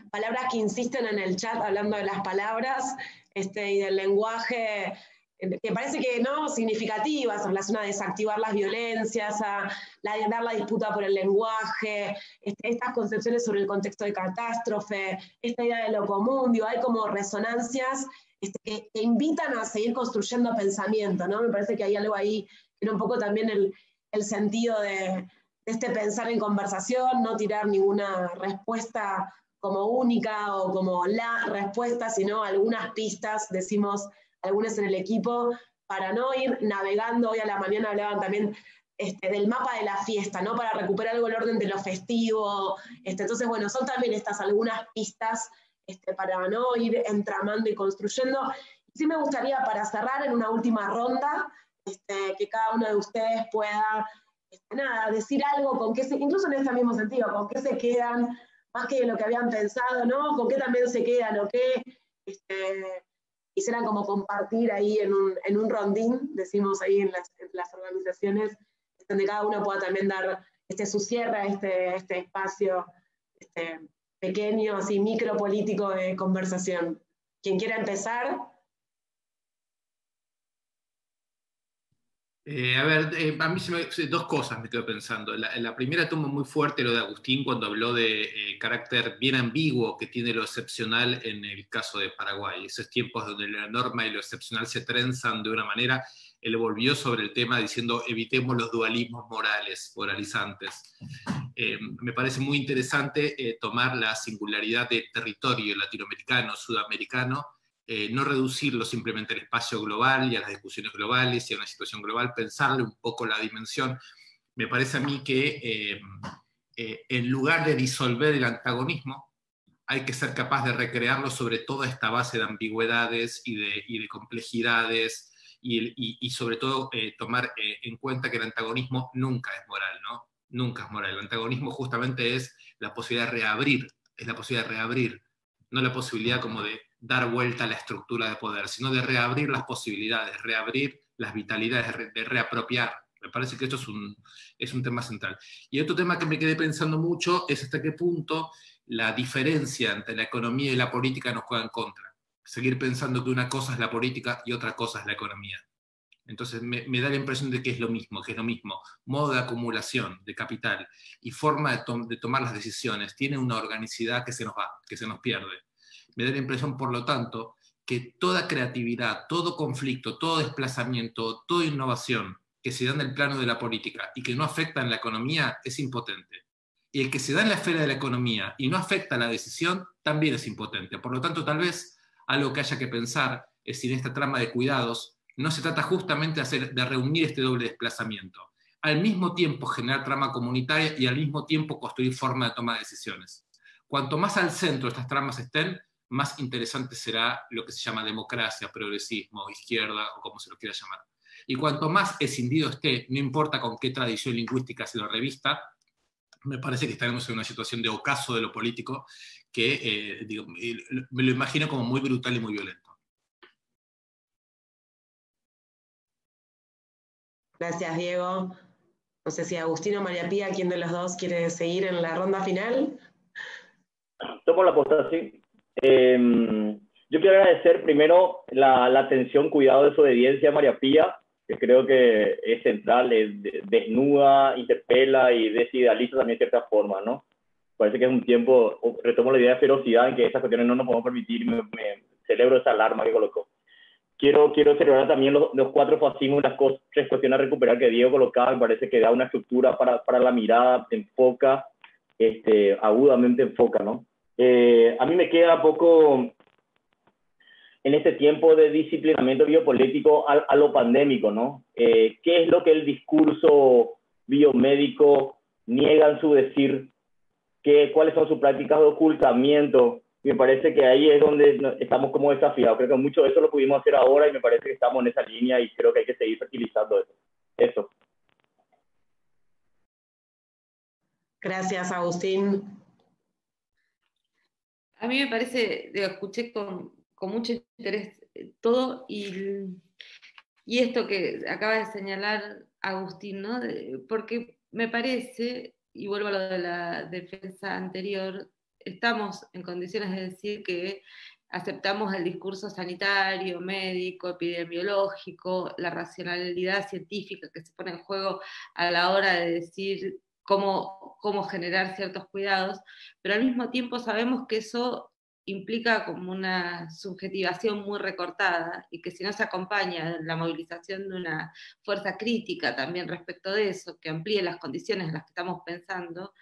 Palabras que insisten en el chat hablando de las palabras y del lenguaje, que parece que no significativas, en relación a desactivar las violencias, a dar la disputa por el lenguaje, estas concepciones sobre el contexto de catástrofe, esta idea de lo común, digo, hay como resonancias que invitan a seguir construyendo pensamiento, ¿no? Me parece que hay algo ahí, que era un poco también el sentido de este pensar en conversación, no tirar ninguna respuesta como única o como la respuesta, sino algunas pistas, decimos algunos en el equipo, para no ir navegando. Hoy a la mañana hablaban también del mapa de la fiesta, ¿no? Para recuperar algo el orden de lo festivo. Entonces, bueno, son también estas algunas pistas para no ir entramando y construyendo. Sí me gustaría, para cerrar en una última ronda, que cada uno de ustedes pueda decir algo, con qué incluso en este mismo sentido, con qué se quedan, más que lo que habían pensado, ¿no? Con qué también se quedan, o qué quisieran como compartir ahí en un rondín, decimos ahí en las organizaciones, donde cada uno pueda también dar su cierre a este espacio, pequeño, así, micropolítico de conversación. ¿Quién quiera empezar? A ver, a mí dos cosas me quedo pensando. La primera tomo muy fuerte lo de Agustín cuando habló de carácter bien ambiguo que tiene lo excepcional en el caso de Paraguay. Esos tiempos donde la norma y lo excepcional se trenzan de una manera, él volvió sobre el tema diciendo evitemos los dualismos moralizantes. Me parece muy interesante tomar la singularidad de territorio latinoamericano, sudamericano, no reducirlo simplemente al espacio global y a las discusiones globales y a una situación global, pensarle un poco la dimensión. Me parece a mí que en lugar de disolver el antagonismo, hay que ser capaz de recrearlo sobre toda esta base de ambigüedades y de complejidades y sobre todo tomar en cuenta que el antagonismo nunca es moral, ¿no? Nunca es moral. El antagonismo justamente es la posibilidad de reabrir, no la posibilidad como de dar vuelta a la estructura de poder, sino de reabrir las posibilidades, reabrir las vitalidades, de reapropiar. Me parece que esto es un tema central. Y otro tema que me quedé pensando mucho es hasta qué punto la diferencia entre la economía y la política nos juega en contra. Seguir pensando que una cosa es la política y otra cosa es la economía. Entonces me da la impresión de que es lo mismo, modo de acumulación de capital y forma de tomar las decisiones. Tiene una organicidad que se nos va, que se nos pierde. Me da la impresión, por lo tanto, que toda creatividad, todo conflicto, todo desplazamiento, toda innovación que se da en el plano de la política y que no afecta en la economía es impotente. Y el que se da en la esfera de la economía y no afecta a la decisión también es impotente. Por lo tanto, tal vez algo que haya que pensar es si en esta trama de cuidados no se trata justamente de reunir este doble desplazamiento. Al mismo tiempo generar trama comunitaria y al mismo tiempo construir forma de toma de decisiones. Cuanto más al centro estas tramas estén, más interesante será lo que se llama democracia, progresismo, izquierda o como se lo quiera llamar. Y cuanto más escindido esté, no importa con qué tradición lingüística se lo revista, me parece que estaremos en una situación de ocaso de lo político que me lo imagino como muy brutal y muy violento. Gracias, Diego. No sé si Agustín o María Pía, ¿quién de los dos quiere seguir en la ronda final? Tomo la posta, sí. Yo quiero agradecer primero la atención, cuidado, desobediencia a María Pía, que creo que es central, desnuda, interpela y desidealiza también de cierta forma, ¿no? Parece que es un tiempo, retomo la idea de ferocidad en que esas cuestiones no nos podemos permitir, me celebro esa alarma que colocó. Quiero celebrar también los cuatro fascismos, las tres cuestiones a recuperar que Diego colocaba, me parece que da una estructura para la mirada, enfoca, agudamente enfoca, ¿no? A mí me queda poco en este tiempo de disciplinamiento biopolítico a lo pandémico, ¿no? ¿Qué es lo que el discurso biomédico niega en su decir? ¿Cuáles son sus prácticas de ocultamiento? Me parece que ahí es donde estamos como desafiados. Creo que mucho de eso lo pudimos hacer ahora y me parece que estamos en esa línea y creo que hay que seguir fertilizando eso. Gracias, Agustín. A mí me parece, lo escuché con mucho interés todo y Y esto que acaba de señalar Agustín, ¿no? Porque me parece, y vuelvo a lo de la defensa anterior, estamos en condiciones de decir que aceptamos el discurso sanitario, médico, epidemiológico, la racionalidad científica que se pone en juego a la hora de decir cómo generar ciertos cuidados, pero al mismo tiempo sabemos que eso implica como una subjetivación muy recortada y que si no se acompaña la movilización de una fuerza crítica también respecto de eso, que amplíe las condiciones en las que estamos pensando,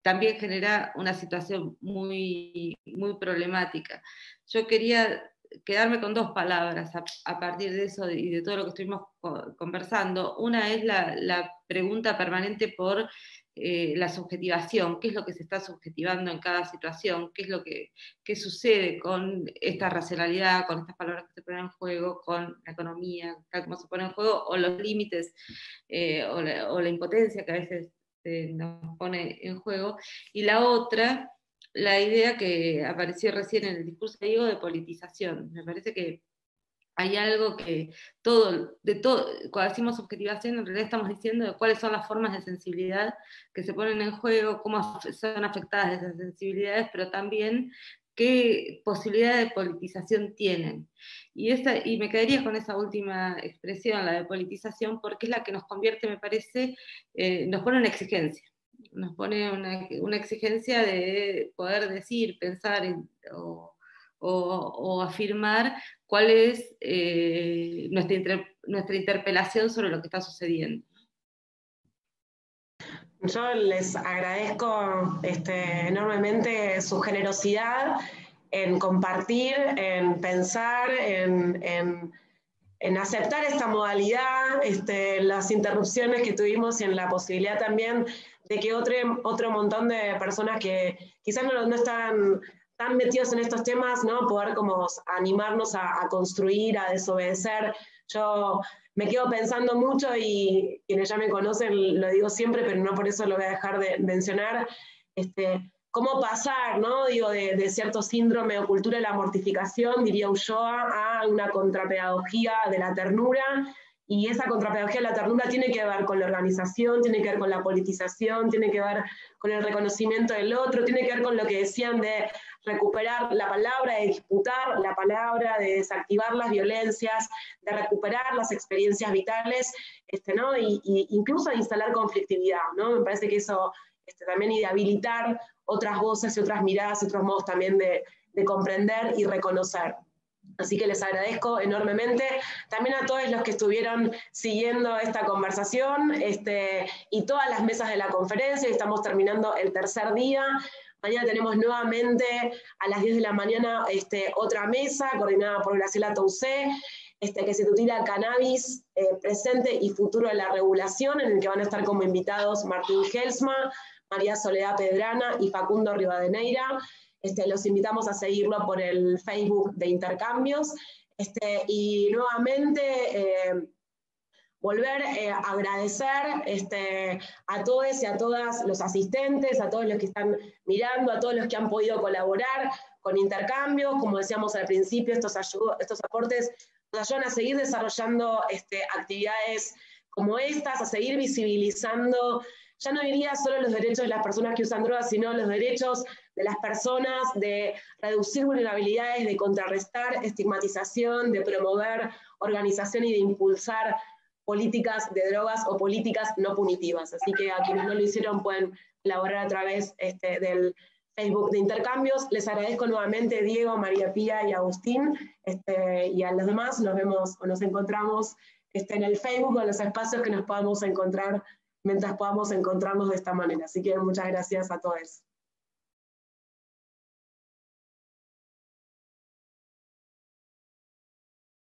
también genera una situación muy, muy problemática. Yo quería quedarme con dos palabras a partir de eso y de todo lo que estuvimos conversando. Una es la pregunta permanente por la subjetivación, qué es lo que se está subjetivando en cada situación, qué es lo que sucede con esta racionalidad, con estas palabras que se ponen en juego, con la economía, tal como se pone en juego, o los límites, o la impotencia que a veces nos pone en juego. Y la otra, la idea que apareció recién en el discurso de Diego de politización. Me parece que hay algo que todo, cuando decimos subjetivación, en realidad estamos diciendo de cuáles son las formas de sensibilidad que se ponen en juego, cómo son afectadas esas sensibilidades, pero también qué posibilidad de politización tienen. Y me quedaría con esa última expresión, la de politización, porque es la que nos convierte, me parece, nos pone una exigencia. Nos pone una exigencia de poder decir, pensar o afirmar cuál es nuestra interpelación sobre lo que está sucediendo. Yo les agradezco enormemente su generosidad en compartir, en pensar, en aceptar esta modalidad, las interrupciones que tuvimos y en la posibilidad también de que otro montón de personas que quizás no están tan metidos en estos temas, ¿no? Poder como animarnos a construir, a desobedecer. Yo me quedo pensando mucho, y quienes ya me conocen lo digo siempre, pero no por eso lo voy a dejar de mencionar, cómo pasar, ¿no? Digo, de cierto síndrome o cultura de la mortificación, diría Ulloa, a una contrapedagogía de la ternura, y esa contrapedagogía de la ternura tiene que ver con la organización, tiene que ver con la politización, tiene que ver con el reconocimiento del otro, tiene que ver con lo que decían de recuperar la palabra, de disputar la palabra, de desactivar las violencias, de recuperar las experiencias vitales, ¿no? Y incluso de instalar conflictividad, ¿no? Me parece que eso también, y de habilitar otras voces y otras miradas y otros modos también de comprender y reconocer. Así que les agradezco enormemente, también a todos los que estuvieron siguiendo esta conversación y todas las mesas de la conferencia. Estamos terminando el tercer día. Mañana tenemos nuevamente a las 10 de la mañana otra mesa coordinada por Graciela Toucé, que se titula Cannabis, presente y futuro de la regulación, en el que van a estar como invitados Martín Gelsma, María Soledad Pedrana y Facundo Rivadeneira. Los invitamos a seguirlo por el Facebook de Intercambios. Y nuevamente volver a agradecer a todos y a todas los asistentes, a todos los que están mirando, a todos los que han podido colaborar con Intercambios. Como decíamos al principio, estos aportes nos ayudan a seguir desarrollando actividades como estas, a seguir visibilizando, ya no diría solo los derechos de las personas que usan drogas, sino los derechos de las personas, de reducir vulnerabilidades, de contrarrestar estigmatización, de promover organización y de impulsar políticas de drogas o políticas no punitivas. Así que a quienes no lo hicieron pueden colaborar a través del Facebook de Intercambios. Les agradezco nuevamente, Diego, María Pía y Agustín, y a los demás nos vemos o nos encontramos en el Facebook o en los espacios que nos podamos encontrar mientras podamos encontrarnos de esta manera. Así que muchas gracias a todos.